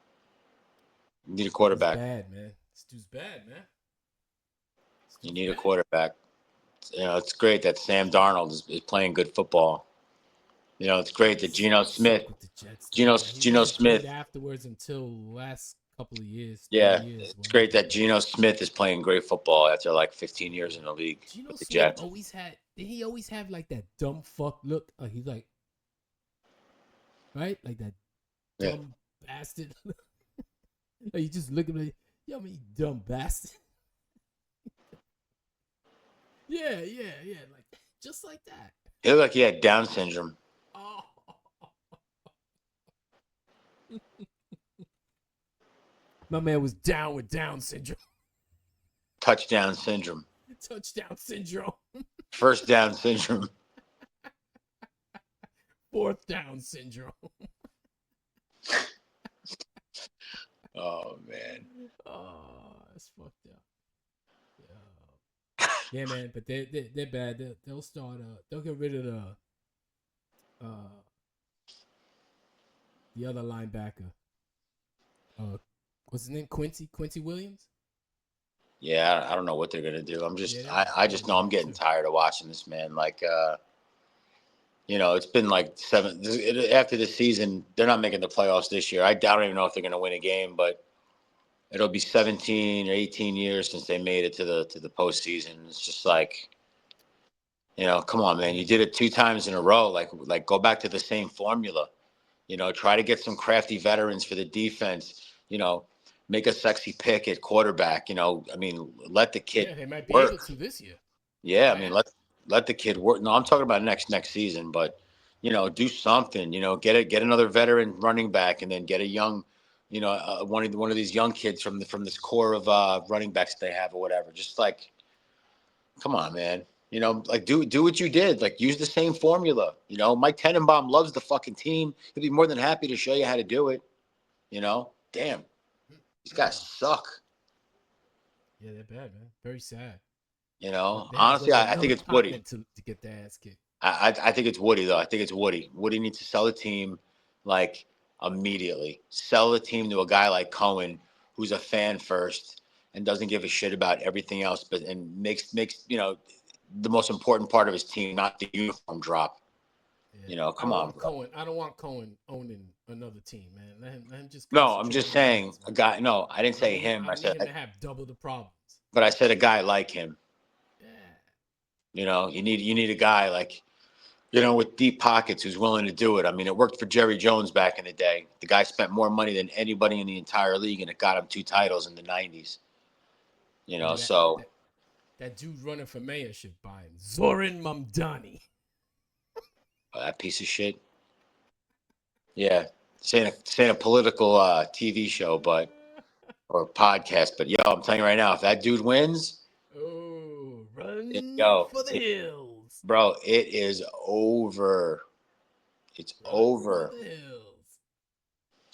Speaker 2: You need a
Speaker 1: he's
Speaker 2: quarterback.
Speaker 1: bad, man. This dude's bad, man. This
Speaker 2: You
Speaker 1: dude's
Speaker 2: need a
Speaker 1: bad.
Speaker 2: quarterback. It's great that Sam Darnold is playing good football. It's great that
Speaker 1: He sucked with the Jets, though, man. He
Speaker 2: Geno
Speaker 1: wasn't good
Speaker 2: Smith.
Speaker 1: afterwards until last couple of years, 3
Speaker 2: Yeah,
Speaker 1: years.
Speaker 2: it's
Speaker 1: When he,
Speaker 2: great that Geno Smith is playing great football after like 15 years in the league
Speaker 1: Geno
Speaker 2: with the
Speaker 1: Smith
Speaker 2: Jets.
Speaker 1: always had. Did he always have like that dumb fuck look? Like he's like, right, like that
Speaker 2: Yeah.
Speaker 1: dumb bastard. Like you just look at me, yo, me dumb bastard. Yeah, like just like that.
Speaker 2: He looked like he had Down syndrome.
Speaker 1: Oh, my man was down with Down syndrome.
Speaker 2: Touchdown syndrome.
Speaker 1: Touchdown syndrome.
Speaker 2: First down syndrome.
Speaker 1: 4th down syndrome.
Speaker 2: Oh, man.
Speaker 1: Oh, that's fucked up. Yeah, man, but they're bad. They'll start. They'll get rid of the other linebacker. What's his name? Quincy Williams.
Speaker 2: Yeah, I don't know what they're going to do.
Speaker 1: Yeah,
Speaker 2: I
Speaker 1: they'll
Speaker 2: just
Speaker 1: get
Speaker 2: know I'm
Speaker 1: rid
Speaker 2: getting
Speaker 1: too.
Speaker 2: tired of watching this, man. Like, it's been like after the season, they're not making the playoffs this year. I don't even know if they're going to win a game, but it'll be 17 or 18 years since they made it to the postseason. It's just like, come on, man. You did it 2 times in a row. Like go back to the same formula. Try to get some crafty veterans for the defense. Make a sexy pick at quarterback. I mean, let the kid
Speaker 1: Yeah, they might be able
Speaker 2: work.
Speaker 1: to this year.
Speaker 2: Yeah, I mean,
Speaker 1: Man,
Speaker 2: let the kid work. No, I'm talking about next season, but do something. Get another veteran running back, and then get a young one of these young kids from this core of running backs that they have or whatever. Just like, come on, man. Like do what you did. Like use the same formula. Mike Tenenbaum loves the fucking team. He'll be more than happy to show you how to do it. Damn, these guys suck.
Speaker 1: Yeah, they're bad, man. Very sad. They had to go
Speaker 2: Honestly,
Speaker 1: to
Speaker 2: I
Speaker 1: another
Speaker 2: think it's Woody.
Speaker 1: continent to get their ass kicked.
Speaker 2: I think it's Woody though. I think it's Woody. Woody needs to sell the team like immediately. Sell the team to a guy like Cohen, who's a fan first and doesn't give a shit about everything else, and makes the most important part of his team, not the uniform drop.
Speaker 1: Yeah.
Speaker 2: Come on, bro.
Speaker 1: Cohen. I don't want Cohen owning another team, man. Let him just.
Speaker 2: No, I'm just saying
Speaker 1: games,
Speaker 2: a guy. No, I didn't say him.
Speaker 1: I don't need him to have double the problems.
Speaker 2: But I said a guy like him.
Speaker 1: Yeah.
Speaker 2: You need a guy like, with deep pockets who's willing to do it. I mean, it worked for Jerry Jones back in the day. The guy spent more money than anybody in the entire league, and it got him 2 titles in the 90s.
Speaker 1: That dude running for mayor should buy him. Zoran Mamdani.
Speaker 2: That piece of shit. Yeah. Saying a political TV show, or podcast. But, I'm telling you right now, if that dude wins.
Speaker 1: Oh, run for the hills.
Speaker 2: Bro, it is over. It's over.
Speaker 1: For the hills.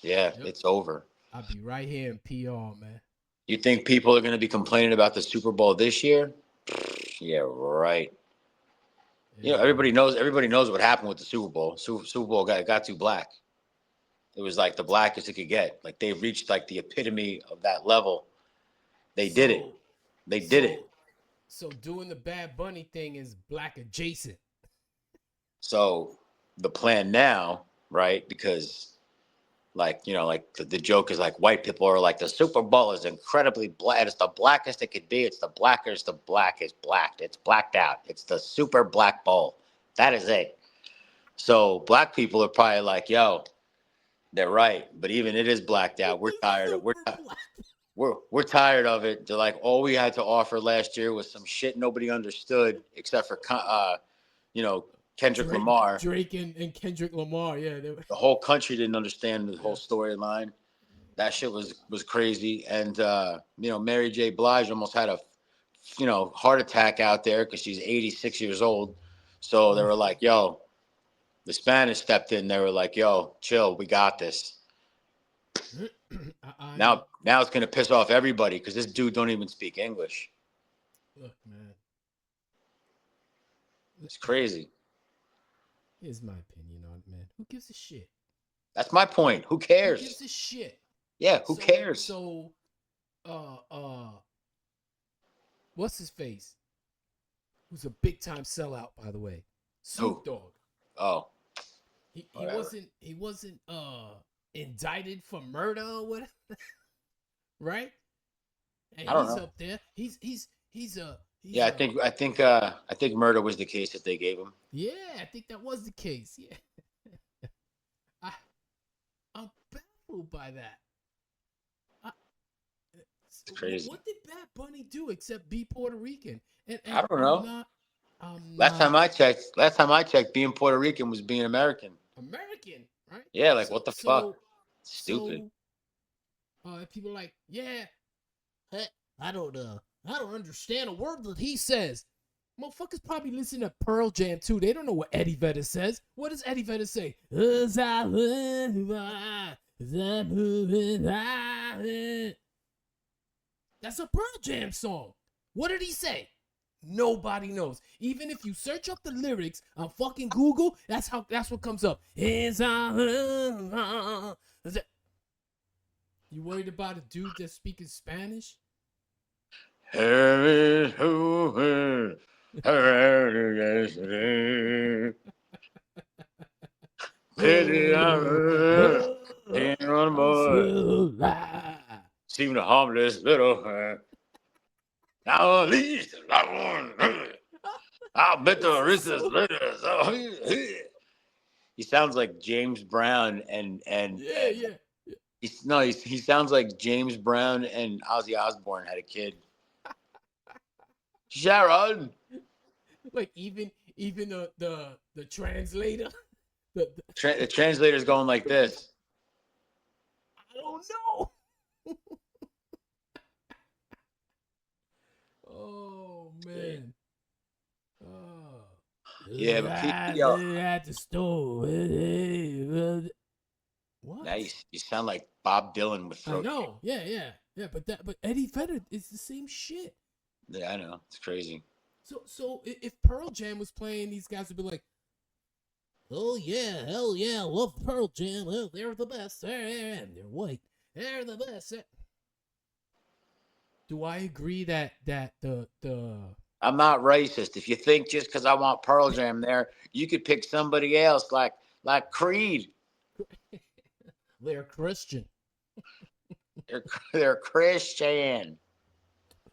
Speaker 2: Yeah, It's over.
Speaker 1: I'll be right here in PR, man.
Speaker 2: You think people are going to be complaining about the Super Bowl this year? Yeah, right. Yeah. Everybody knows what happened with the Super Bowl. Super Bowl got too black. It was like the blackest it could get. Like they reached like the epitome of that level. They did it.
Speaker 1: So doing the Bad Bunny thing is black adjacent.
Speaker 2: So the plan now, right? Because the joke is like white people are like the Super Bowl is incredibly black. It's the blackest it could be. It's the blackest. The black is blacked. It's blacked out. It's the Super Black Bowl. That is it. So black people are probably like, yo, they're right. But even it is blacked out. We're tired of we're tired of it. They're like, all we had to offer last year was some shit nobody understood except for Kendrick Lamar.
Speaker 1: Drake and Kendrick Lamar, yeah.
Speaker 2: The whole country didn't understand the whole storyline. That shit was crazy. And, Mary J. Blige almost had a, heart attack out there because she's 86 years old. So they were like, yo, the Spanish stepped in. They were like, yo, chill. We got this. Now it's going to piss off everybody because this dude don't even speak English.
Speaker 1: Look, man.
Speaker 2: It's crazy.
Speaker 1: Here's my opinion on it, man. Who gives a shit?
Speaker 2: That's my point. Who cares?
Speaker 1: Who gives a shit?
Speaker 2: Yeah, who cares?
Speaker 1: So, what's his face? Who's a big time sellout, by the way? Snoop Dogg.
Speaker 2: Oh.
Speaker 1: He wasn't indicted for murder or whatever. Right? And
Speaker 2: I don't
Speaker 1: he's
Speaker 2: know.
Speaker 1: Up there.
Speaker 2: I think murder was the case that they gave him.
Speaker 1: Yeah, I think that was the case. Yeah. I'm baffled by that.
Speaker 2: It's crazy.
Speaker 1: What did Bad Bunny do except be Puerto Rican? And
Speaker 2: I don't know. Last time I checked, being Puerto Rican was being American.
Speaker 1: American, right?
Speaker 2: Yeah, like what the fuck? Stupid.
Speaker 1: People are like, yeah, I don't understand a word that he says. Motherfuckers probably listen to Pearl Jam too. They don't know what Eddie Vedder says. What does Eddie Vedder say? That's a Pearl Jam song. What did he say? Nobody knows. Even if you search up the lyrics on fucking Google, that's what comes up. You worried about a dude that's speaking Spanish?
Speaker 2: Seem to harmless little. Now least I'll bet the richest letters. He sounds like James Brown and
Speaker 1: yeah.
Speaker 2: He sounds like James Brown and Ozzy Osbourne had a kid. Sharon.
Speaker 1: Like even the translator.
Speaker 2: The translator's going like this.
Speaker 1: don't know. Oh man. Oh.
Speaker 2: Yeah, but yo,
Speaker 1: At the store. What?
Speaker 2: now you sound like Bob Dylan with
Speaker 1: I
Speaker 2: throat.
Speaker 1: know. Yeah. But Eddie Vedder is the same shit.
Speaker 2: Yeah, I know. It's crazy.
Speaker 1: So if Pearl Jam was playing, these guys would be like, "Oh yeah, hell yeah, love Pearl Jam. Oh, they're the best. They're white. They're the best." Do I agree that the
Speaker 2: I'm not racist. If you think just because I want Pearl Jam there, you could pick somebody else like Creed.
Speaker 1: they're Christian?
Speaker 2: They're they're Christian.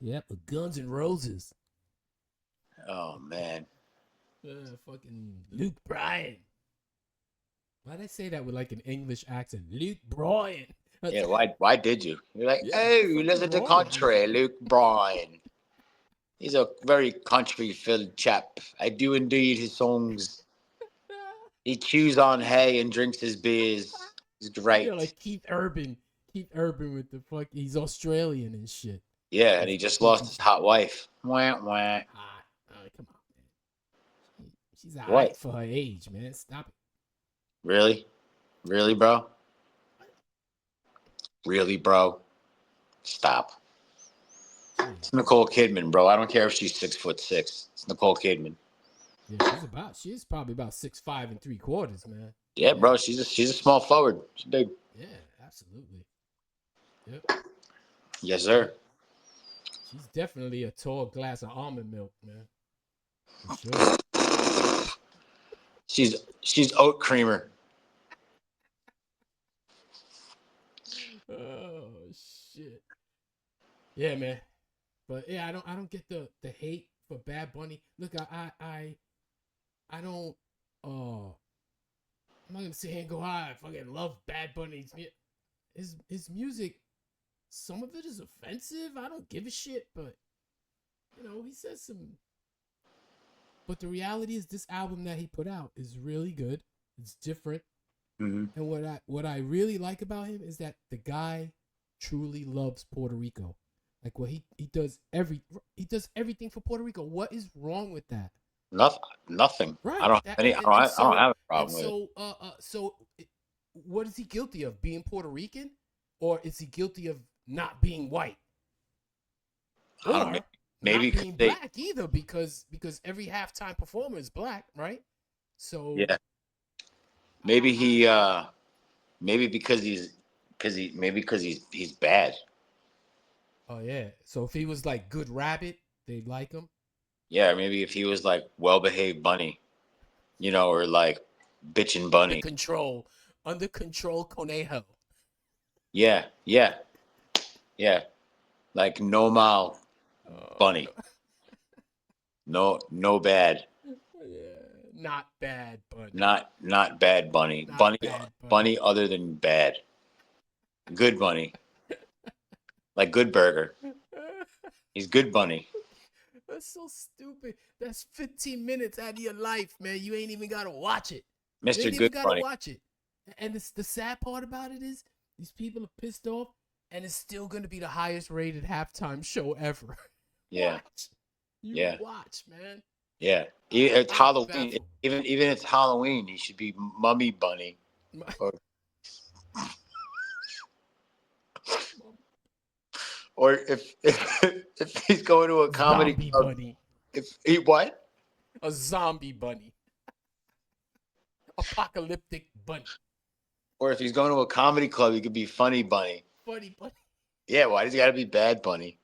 Speaker 1: Yep, the Guns N' Roses.
Speaker 2: Oh man.
Speaker 1: Fucking Luke Bryan. Why'd I say that with like an English accent? Luke Bryan.
Speaker 2: Yeah, why did you? You're like,
Speaker 1: Yeah,
Speaker 2: hey,
Speaker 1: fucking
Speaker 2: listen to
Speaker 1: wrong.
Speaker 2: country, Luke Bryan. He's a very country-filled chap. I do indeed his songs. He chews on hay and drinks his beers. He's great.
Speaker 1: Yeah, like Keith Urban. Keith Urban with the fuck. He's Australian and shit.
Speaker 2: Yeah, and he just lost his hot wife. Wah, wah.
Speaker 1: Hot. Oh, come on, man. She's alright
Speaker 2: What?
Speaker 1: for her age, man. Stop it.
Speaker 2: Really? Really, bro? Really, bro? Stop. It's Nicole Kidman, bro. I don't care if she's 6'6". It's Nicole Kidman.
Speaker 1: Yeah, she's probably about 6'5" and 3/4, man.
Speaker 2: Yeah, bro. She's a small forward. She's big.
Speaker 1: Yeah, absolutely. Yep.
Speaker 2: Yes, sir.
Speaker 1: She's definitely a tall glass of almond milk, man. For sure.
Speaker 2: She's oat creamer.
Speaker 1: Oh shit. Yeah, man. But yeah, I don't get the hate for Bad Bunny. Look, I don't I'm not gonna sit here and go, I fucking love Bad Bunny's his music. Some of it is offensive. I don't give a shit, but he says some. But the reality is, this album that he put out is really good. It's different, and what I really like about him is that the guy truly loves Puerto Rico. Like, what he does everything for Puerto Rico. What is wrong with that?
Speaker 2: Nothing.
Speaker 1: Right.
Speaker 2: I don't have a problem with it.
Speaker 1: So, what is he guilty of? Being Puerto Rican, or is he guilty of not being white?
Speaker 2: I don't know. Maybe
Speaker 1: not being black either, because every halftime performer is black, right? So
Speaker 2: yeah, maybe because he's bad.
Speaker 1: Oh yeah. So if he was like Good Rabbit, they'd like him.
Speaker 2: Yeah, maybe if he was like well-behaved bunny, or like bitchin' bunny.
Speaker 1: Under control, Conejo.
Speaker 2: Yeah. Like no mal bunny. No bad.
Speaker 1: Yeah, not bad bunny.
Speaker 2: Not bad bunny. Bunny other than bad. Good bunny. Like Good Burger. He's good bunny.
Speaker 1: That's so stupid. That's 15 minutes out of your life, man. You ain't even gotta watch it.
Speaker 2: Mr. Good Bunny.
Speaker 1: Watch it. And the sad part about it is these people are pissed off, and it's still gonna be the highest rated halftime show ever.
Speaker 2: Yeah.
Speaker 1: Watch, man.
Speaker 2: Yeah. It's Halloween. Even it's Halloween, he should be Mummy Bunny. Or if he's going to a comedy
Speaker 1: zombie
Speaker 2: club,
Speaker 1: bunny.
Speaker 2: If he what?
Speaker 1: A zombie bunny. Apocalyptic bunny.
Speaker 2: Or if he's going to a comedy club, he could be Funny Bunny.
Speaker 1: Funny bunny.
Speaker 2: Yeah, why does he got to be Bad Bunny?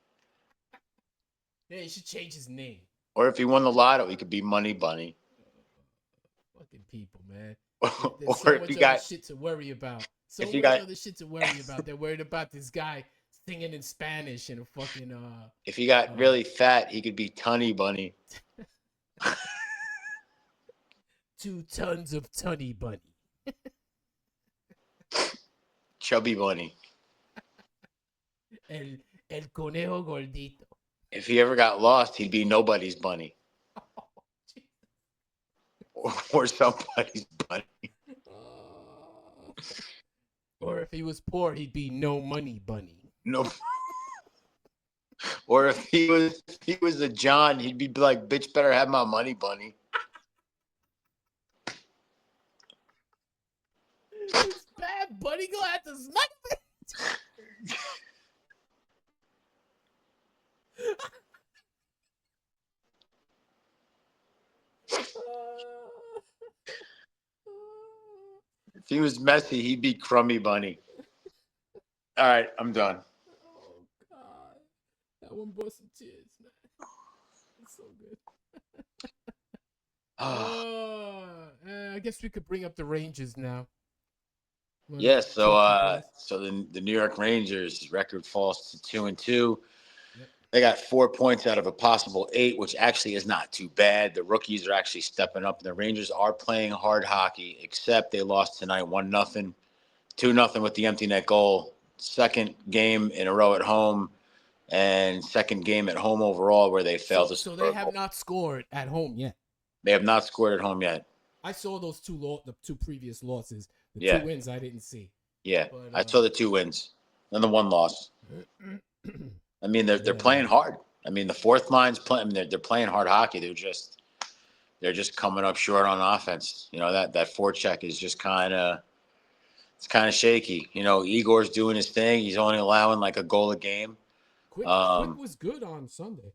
Speaker 1: Yeah, he should change his name.
Speaker 2: Or if he won the lotto, he could be Money Bunny.
Speaker 1: Fucking people, man.
Speaker 2: Or
Speaker 1: so
Speaker 2: if
Speaker 1: much
Speaker 2: he
Speaker 1: other
Speaker 2: got
Speaker 1: shit to worry about. Other shit to worry about. They're worried about this guy singing in Spanish and a fucking
Speaker 2: if he got really fat, he could be Tunny Bunny.
Speaker 1: 2 tons of Tunny Bunny.
Speaker 2: Chubby Bunny.
Speaker 1: El Conejo Gordito.
Speaker 2: If he ever got lost, he'd be nobody's bunny. Or somebody's bunny.
Speaker 1: Or if he was poor, he'd be no money bunny.
Speaker 2: No. Or if he was a John, he'd be like, "Bitch, better have my money, bunny."
Speaker 1: It's bad, bunny. Go have this money.
Speaker 2: If he was messy, he'd be crummy bunny. All right, I'm done.
Speaker 1: Oh God, that one brought some tears, man. It's so good. I guess we could bring up the Rangers now.
Speaker 2: Yeah, so
Speaker 1: Talk to
Speaker 2: so the New York Rangers record falls to 2-2.
Speaker 1: Yep.
Speaker 2: They got 4 points out of a possible 8, which actually is not too bad. The rookies are actually stepping up, and the Rangers are playing hard hockey. Except they lost tonight 1-0, 2-0 with the empty net goal. Second game in a row at home, and second game at home overall where they failed to
Speaker 1: So
Speaker 2: score
Speaker 1: they
Speaker 2: a
Speaker 1: have
Speaker 2: goal.
Speaker 1: not scored at home yet.
Speaker 2: They have not scored at home yet.
Speaker 1: I saw those the two previous losses. The
Speaker 2: Yeah.
Speaker 1: 2 wins I didn't see.
Speaker 2: Yeah,
Speaker 1: But,
Speaker 2: I saw the 2 wins and the 1 loss. I mean, they're playing hard. I mean, the fourth line's playing. I mean, they're playing hard hockey. They're just coming up short on offense. You know, that forecheck is just kind of shaky. You know, Igor's doing his thing. He's only allowing like a goal a game.
Speaker 1: Quick was good on Sunday.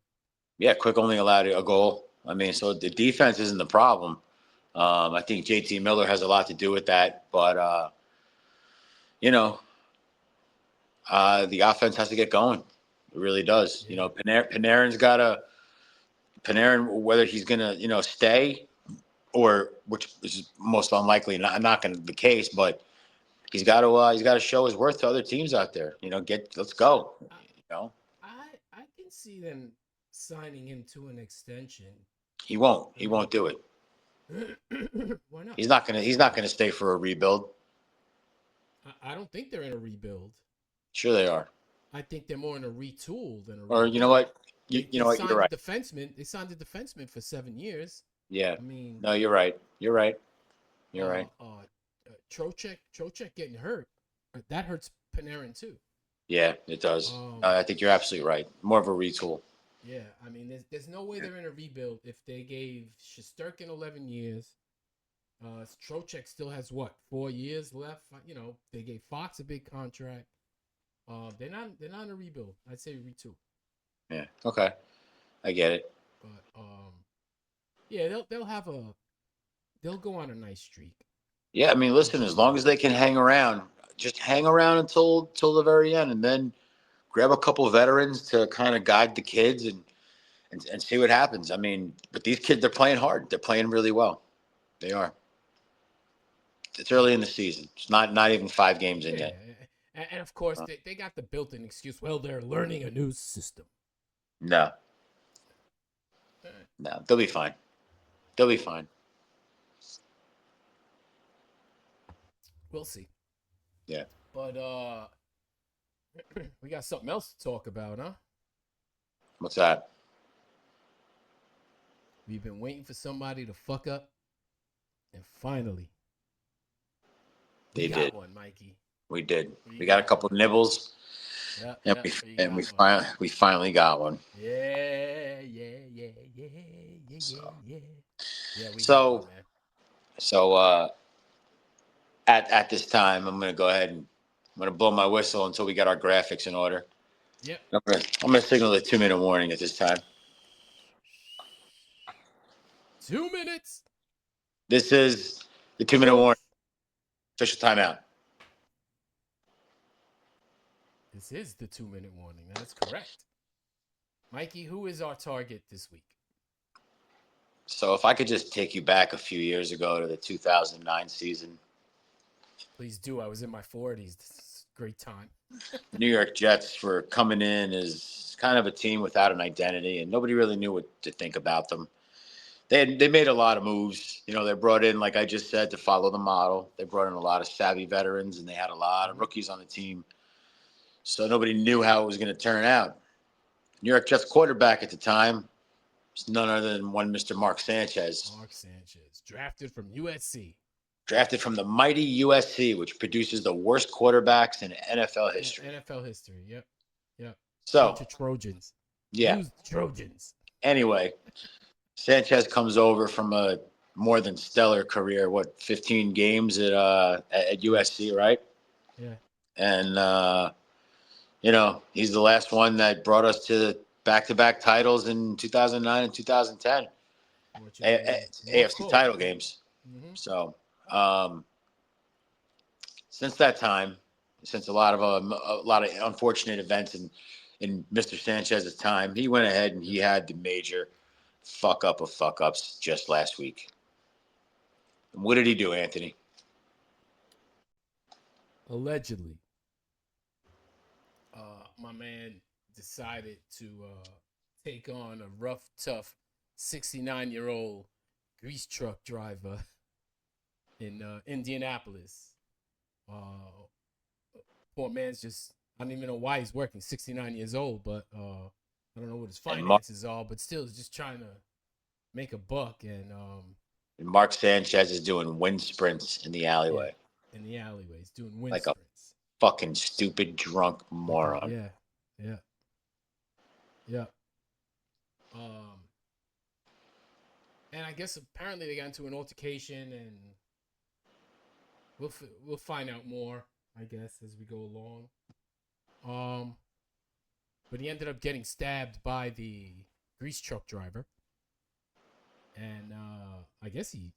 Speaker 2: Yeah, Quick only allowed a goal. I mean, so the defense isn't the problem. I think JT Miller has a lot to do with that, but you know, the offense has to get going. It really does.
Speaker 1: Yeah.
Speaker 2: You know, Panarin, whether he's gonna, stay or which is most unlikely not gonna be the case, but he's got to show his worth to other teams out there. You know, let's go. You know,
Speaker 1: I can see them signing him to an extension.
Speaker 2: he won't. He won't do it.
Speaker 1: Why not?
Speaker 2: He's not gonna stay for a rebuild.
Speaker 1: I don't think they're in a rebuild.
Speaker 2: Sure, they are.
Speaker 1: I think they're more in a retool than a rebuild.
Speaker 2: Or you know what?
Speaker 1: You
Speaker 2: know what? You're right.
Speaker 1: They signed a defenseman for 7 years.
Speaker 2: Yeah.
Speaker 1: I mean,
Speaker 2: no, you're right. You're right. You're right.
Speaker 1: Trocheck getting hurt, that hurts Panarin too.
Speaker 2: Yeah, it does. I think you're absolutely right. More of a retool.
Speaker 1: Yeah, I mean, there's no way they're in a rebuild if they gave Shesterkin 11 years. Trocheck still has 4 years left. You know, they gave Fox a big contract. They're not in a rebuild. I'd say retool.
Speaker 2: Yeah. Okay. I get it.
Speaker 1: But yeah, they'll go on a nice streak.
Speaker 2: Yeah, I mean, listen, as long as they can hang around, just hang around until the very end, and then grab a couple of veterans to kind of guide the kids and see what happens. I mean, but these kids, they're playing hard. They're playing really well. They are. It's early in the season. It's not even 5 games in yet.
Speaker 1: And of course, they got the built-in excuse. Well, they're learning a new system.
Speaker 2: No, they'll be fine. They'll be fine.
Speaker 1: We'll see.
Speaker 2: Yeah.
Speaker 1: But we got something else to talk about, huh?
Speaker 2: What's that?
Speaker 1: We've been waiting for somebody to fuck up, and finally,
Speaker 2: they
Speaker 1: got
Speaker 2: did.
Speaker 1: One, Mikey.
Speaker 2: We did. We got a couple of nibbles. We finally got one.
Speaker 1: Yeah.
Speaker 2: So at this time, I'm gonna go ahead and I'm gonna blow my whistle until we get our graphics in order.
Speaker 1: Yep.
Speaker 2: I'm gonna signal a 2-minute warning at this time.
Speaker 1: 2 minutes.
Speaker 2: This is the 2-minute warning. Official timeout.
Speaker 1: This is the 2-minute warning. That's correct. Mikey, who is our target this week?
Speaker 2: So if I could just take you back a few years ago to the 2009 season.
Speaker 1: Please do. I was in my 40s. This is a great time.
Speaker 2: New York Jets were coming in as kind of a team without an identity, and nobody really knew what to think about them. They made a lot of moves. You know, they brought in, like I just said, to follow the model. They brought in a lot of savvy veterans, and they had a lot of rookies on the team. So nobody knew how it was going to turn out. New York Jets quarterback at the time was none other than one Mr. Mark Sanchez.
Speaker 1: Mark Sanchez, drafted from USC.
Speaker 2: Drafted from the mighty USC, which produces the worst quarterbacks in NFL history.
Speaker 1: NFL history. Yep. Yep.
Speaker 2: So,
Speaker 1: bunch of Trojans.
Speaker 2: yeah.
Speaker 1: Used Trojans.
Speaker 2: Anyway, Sanchez comes over from a more than stellar career. 15 games at USC, right?
Speaker 1: Yeah.
Speaker 2: And he's the last one that brought us to back-to-back titles in 2009 and 2010. AFC title games.
Speaker 1: Mm-hmm.
Speaker 2: So, since that time, since a lot of unfortunate events in Mr. Sanchez's time, he went ahead and he had the major fuck up of fuck ups just last week. And what did he do, Anthony?
Speaker 1: Allegedly, my man decided to take on a rough, tough 69-year-old grease truck driver in Indianapolis. Poor man's just, I don't even know why he's working, 69 years old, but I don't know what his finances are, but still he's just trying to make a buck. And
Speaker 2: Mark Sanchez is doing wind sprints in the alleyway.
Speaker 1: Yeah, in the alleyway. He's doing wind
Speaker 2: like
Speaker 1: sprints.
Speaker 2: A fucking stupid drunk moron.
Speaker 1: Yeah. And I guess apparently they got into an altercation, and we'll find out more, I guess, as we go along. But he ended up getting stabbed by the grease truck driver, and I guess he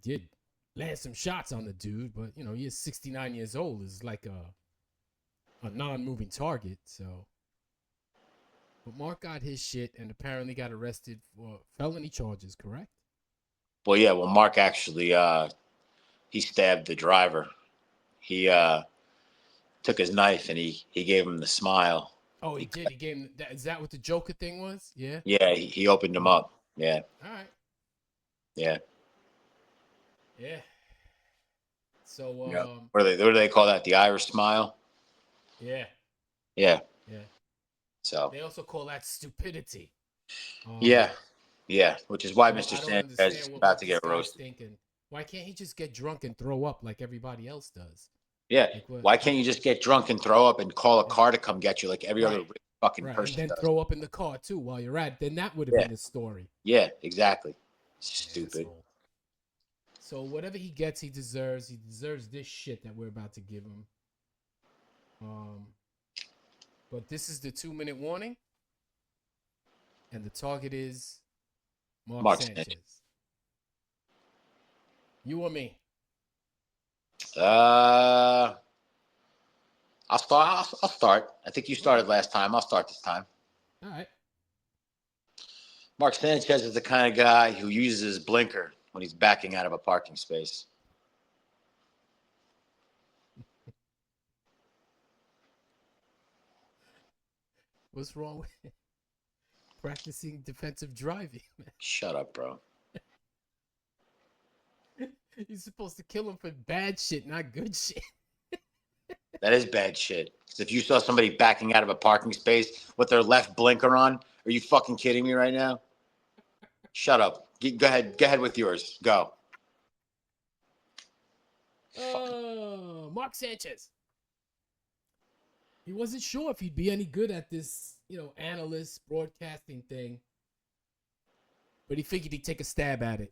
Speaker 1: did land some shots on the dude, but he is 69 years old, is like a non-moving target. So, but Mark got his shit and apparently got arrested for felony charges, correct?
Speaker 2: Well, yeah. Well, Mark actually he stabbed the driver. He took his knife and he gave him the smile.
Speaker 1: Oh, he did. He gave him. Is that what the Joker thing was? Yeah.
Speaker 2: Yeah, he opened him up. Yeah.
Speaker 1: All right.
Speaker 2: Yeah.
Speaker 1: Yeah. So,
Speaker 2: what do they call that? The Irish smile.
Speaker 1: Yeah.
Speaker 2: Yeah.
Speaker 1: Yeah.
Speaker 2: So
Speaker 1: they also call that stupidity.
Speaker 2: Yeah. Which is why Mr. Sanchez is about to get roasted.
Speaker 1: Thinking, why can't he just get drunk and throw up like everybody else does?
Speaker 2: Yeah. Like why can't you just get drunk and throw up and call a car to come get you like every other fucking person
Speaker 1: and then
Speaker 2: does?
Speaker 1: Throw up in the car too while you're at it. Then that would have been the story.
Speaker 2: Yeah, exactly. Stupid.
Speaker 1: Asshole. So whatever he gets, he deserves. He deserves this shit that we're about to give him. But this is the 2-minute warning, and the target is Mark Sanchez. You or me?
Speaker 2: I'll start. I think you started last time. I'll start this time.
Speaker 1: All right.
Speaker 2: Mark Sanchez is the kind of guy who uses his blinker when he's backing out of a parking space.
Speaker 1: What's wrong with practicing defensive driving, man?
Speaker 2: Shut up, bro.
Speaker 1: You're supposed to kill him for bad shit, not good shit.
Speaker 2: That is bad shit. Because if you saw somebody backing out of a parking space with their left blinker on, are you fucking kidding me right now? Shut up. Go ahead with yours. Go.
Speaker 1: Mark Sanchez. He wasn't sure if he'd be any good at this, analyst broadcasting thing. But he figured he'd take a stab at it.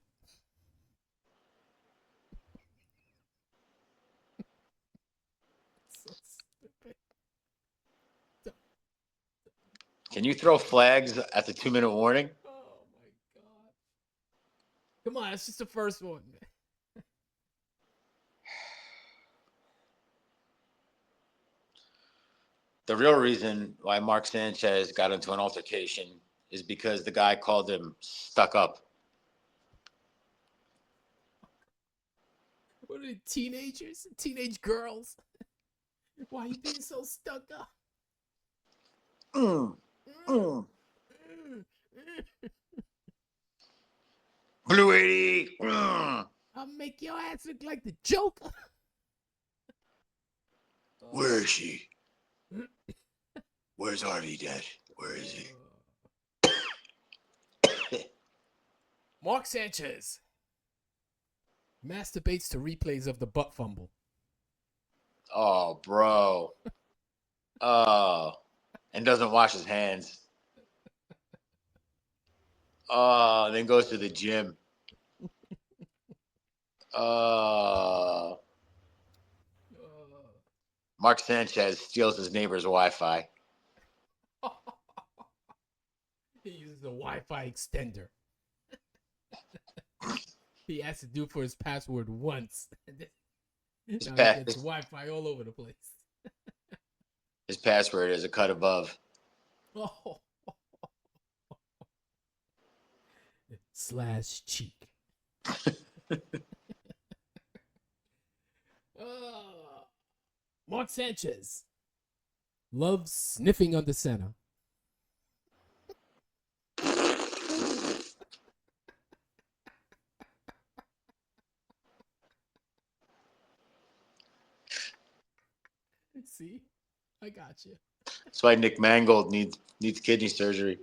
Speaker 1: So stupid.
Speaker 2: Can you throw flags at the 2-minute warning?
Speaker 1: Oh my God. Come on, it's just the first one, man.
Speaker 2: The real reason why Mark Sanchez got into an altercation is because the guy called him stuck up.
Speaker 1: What are they, teenagers? Teenage girls? Why are you being so stuck up?
Speaker 2: Blue 80.
Speaker 1: I'll make your ass look like the Joker.
Speaker 2: Where is she? Where's Harvey dead? Where is he?
Speaker 1: Mark Sanchez Masturbates to replays of the butt fumble.
Speaker 2: Oh, bro. Oh, and doesn't wash his hands. Oh, then goes to the gym. Oh, Mark Sanchez steals his neighbor's Wi-Fi.
Speaker 1: He uses a Wi-Fi extender. He has to do for his password once. Now he gets Wi-Fi all over the place.
Speaker 2: His password is a cut above.
Speaker 1: Oh. / cheek. Mark Sanchez loves sniffing under center. See, I got you.
Speaker 2: That's why Nick Mangold needs kidney surgery.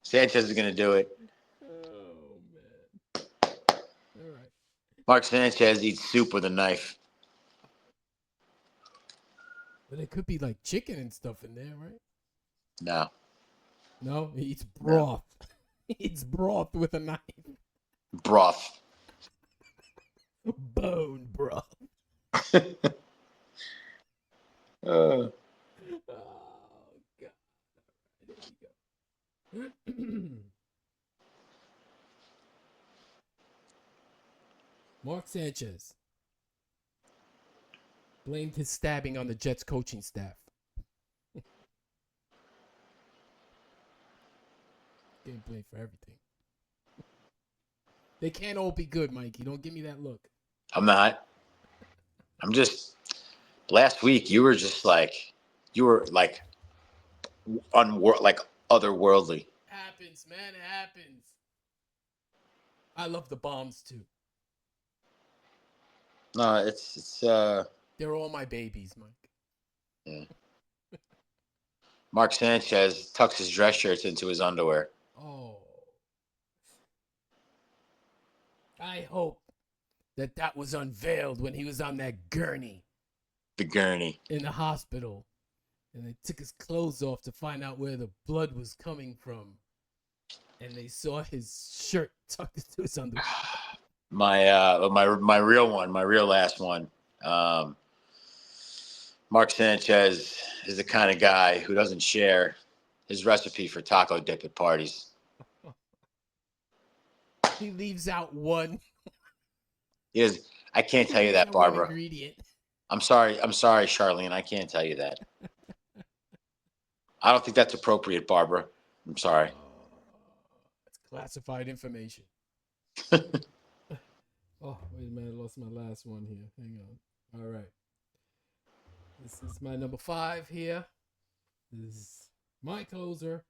Speaker 2: Sanchez is going to do it.
Speaker 1: Oh, man. All right.
Speaker 2: Mark Sanchez eats soup with a knife.
Speaker 1: But it could be like chicken and stuff in there, right?
Speaker 2: No.
Speaker 1: No, he eats broth. No. He eats broth with a knife.
Speaker 2: Broth.
Speaker 1: Bone broth.
Speaker 2: Oh,
Speaker 1: God. There we go. Mark Sanchez blamed his stabbing on the Jets coaching staff. Getting blamed for everything. They can't all be good, Mikey. Don't give me that look.
Speaker 2: I'm not. I'm just. Last week, you were like otherworldly.
Speaker 1: Happens, man. It happens. I love the bombs too.
Speaker 2: No, it's.
Speaker 1: They're all my babies, Mike.
Speaker 2: Yeah. Mark Sanchez tucks his dress shirts into his underwear.
Speaker 1: Oh. I hope that was unveiled when he was on that gurney.
Speaker 2: The gurney.
Speaker 1: In the hospital. And they took his clothes off to find out where the blood was coming from. And they saw his shirt tucked into his underwear.
Speaker 2: My real last one. Mark Sanchez is the kind of guy who doesn't share his recipe for taco dip at parties.
Speaker 1: He leaves out one.
Speaker 2: He is. I can't tell you that, Barbara.
Speaker 1: One ingredient. I'm
Speaker 2: sorry, Charlene. I can't tell you that. I don't think that's appropriate, Barbara. I'm sorry.
Speaker 1: That's classified information. Oh, wait a minute. I lost my last one here. Hang on. All right. This is my number 5 here. This is my closer.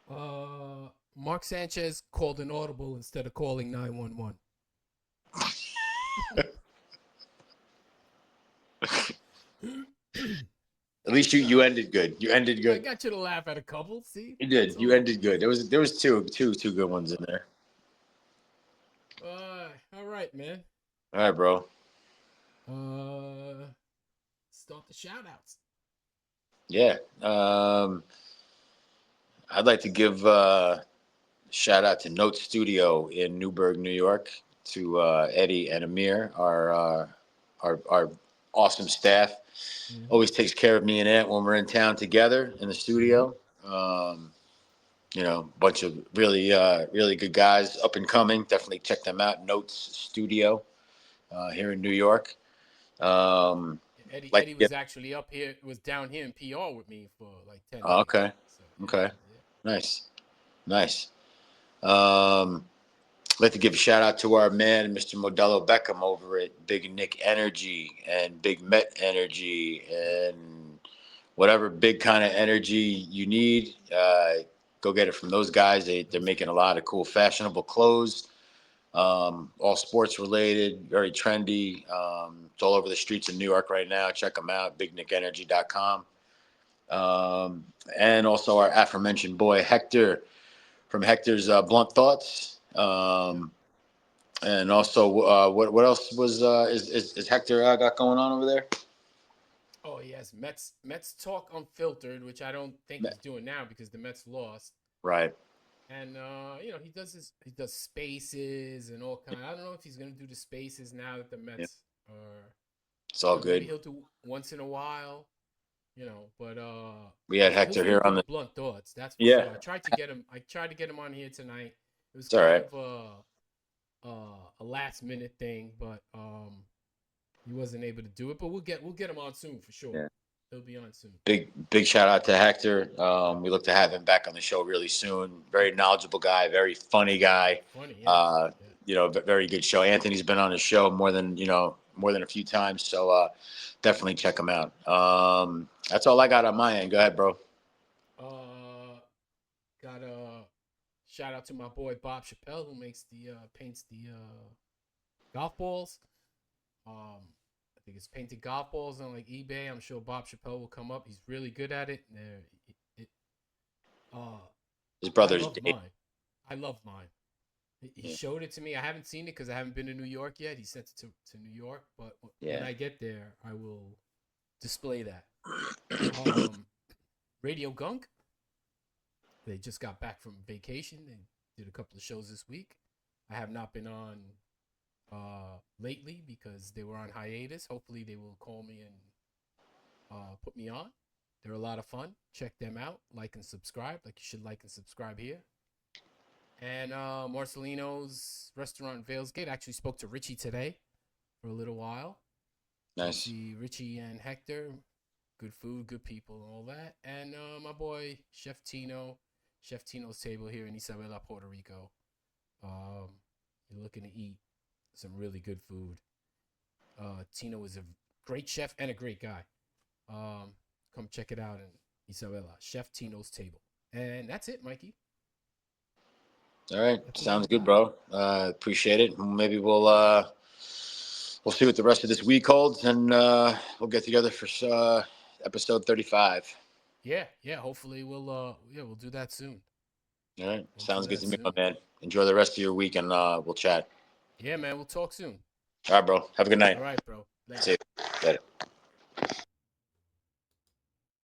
Speaker 1: Mark Sanchez called an audible instead of calling 911.
Speaker 2: At least you ended good. You ended good.
Speaker 1: I got you to laugh at a couple. See,
Speaker 2: you did. You ended good. There was two good ones in there.
Speaker 1: All right, man.
Speaker 2: All right, bro.
Speaker 1: Start the shout outs.
Speaker 2: Yeah. I'd like to give a shout out to Note Studio in Newburgh, New York, to Eddie and Amir, our awesome staff. Mm-hmm. Always takes care of me and Ant when we're in town together in the studio. Bunch of really good guys, up and coming. Definitely check them out. Notes Studio here in New York.
Speaker 1: Eddie was actually up here, was down here in PR with me for like 10 days.
Speaker 2: Okay. So, okay. Yeah. Nice. I'd like to give a shout out to our man, Mr. Modelo Beckham over at Big Nick Energy and Big Met Energy and whatever big kind of energy you need. Go get it from those guys. They're making a lot of cool, fashionable clothes, all sports related, very trendy. It's all over the streets of New York right now. Check them out, bignickenergy.com. And also our aforementioned boy, Hector, from Hector's Blunt Thoughts. And also, what else was is Hector got going on over there?
Speaker 1: Oh yes, Mets talk unfiltered, which I don't think he's doing now because the Mets lost.
Speaker 2: Right.
Speaker 1: And he does spaces and all kind. I don't know if he's gonna do the spaces now that the
Speaker 2: Yeah.
Speaker 1: Mets are.
Speaker 2: It's all
Speaker 1: Maybe
Speaker 2: good.
Speaker 1: he'll do once in a while, but
Speaker 2: We had
Speaker 1: he'll
Speaker 2: Hector
Speaker 1: still
Speaker 2: here on
Speaker 1: give
Speaker 2: the.
Speaker 1: blunt thoughts. That's for
Speaker 2: Yeah.
Speaker 1: sure. I tried to get him on here tonight. It was
Speaker 2: It's all
Speaker 1: kind
Speaker 2: right.
Speaker 1: of a last minute thing, but he wasn't able to do it. But we'll get him on soon for sure.
Speaker 2: Yeah.
Speaker 1: He'll be on soon.
Speaker 2: Big shout out to Hector. We look to have him back on the show really soon. Very knowledgeable guy, very funny guy.
Speaker 1: Funny, yeah,
Speaker 2: Uh,
Speaker 1: yeah.
Speaker 2: Very good show. Anthony's been on the show more than a few times, so definitely check him out. That's all I got on my end. Go ahead, bro.
Speaker 1: Got a shout out to my boy Bob Chappelle who makes the paints the golf balls. I think it's painted golf balls on like eBay. I'm sure Bob Chappelle will come up. He's really good at it. It uh,
Speaker 2: His
Speaker 1: I
Speaker 2: brother's
Speaker 1: love
Speaker 2: Dave.
Speaker 1: mine. I love mine. He
Speaker 2: Yeah.
Speaker 1: showed it to me. I haven't seen it because I haven't been to New York yet. He sent it to New York, but when
Speaker 2: Yeah.
Speaker 1: I get there, I will display that. Um, Radio Gunk. They just got back from vacation. They did a couple of shows this week. I have not been on lately because they were on hiatus. Hopefully, they will call me and put me on. They're a lot of fun. Check them out. Like and subscribe. Like you should like and subscribe here. And Marcelino's restaurant in Valesgate. I actually spoke to Richie today for a little while.
Speaker 2: Nice.
Speaker 1: See Richie and Hector. Good food, good people, and all that. And my boy Chef Tino's table here in Isabela, Puerto Rico. You're looking to eat some really good food. Tino is a great chef and a great guy. Come check it out in Isabela, Chef Tino's table. And that's it, Mikey.
Speaker 2: All right.
Speaker 1: That's what I
Speaker 2: Sounds good,
Speaker 1: got.
Speaker 2: bro. Appreciate it. Maybe we'll see what the rest of this week holds, and we'll get together for episode 35.
Speaker 1: Yeah. Hopefully we'll do that soon.
Speaker 2: All right.
Speaker 1: We'll do
Speaker 2: Sounds good
Speaker 1: that
Speaker 2: to me, my
Speaker 1: soon.
Speaker 2: man. Enjoy the rest of your week, and we'll chat.
Speaker 1: Yeah, man. We'll talk soon.
Speaker 2: All right, bro. Have a good night.
Speaker 1: All right, bro.
Speaker 2: See
Speaker 1: Later.
Speaker 2: you later.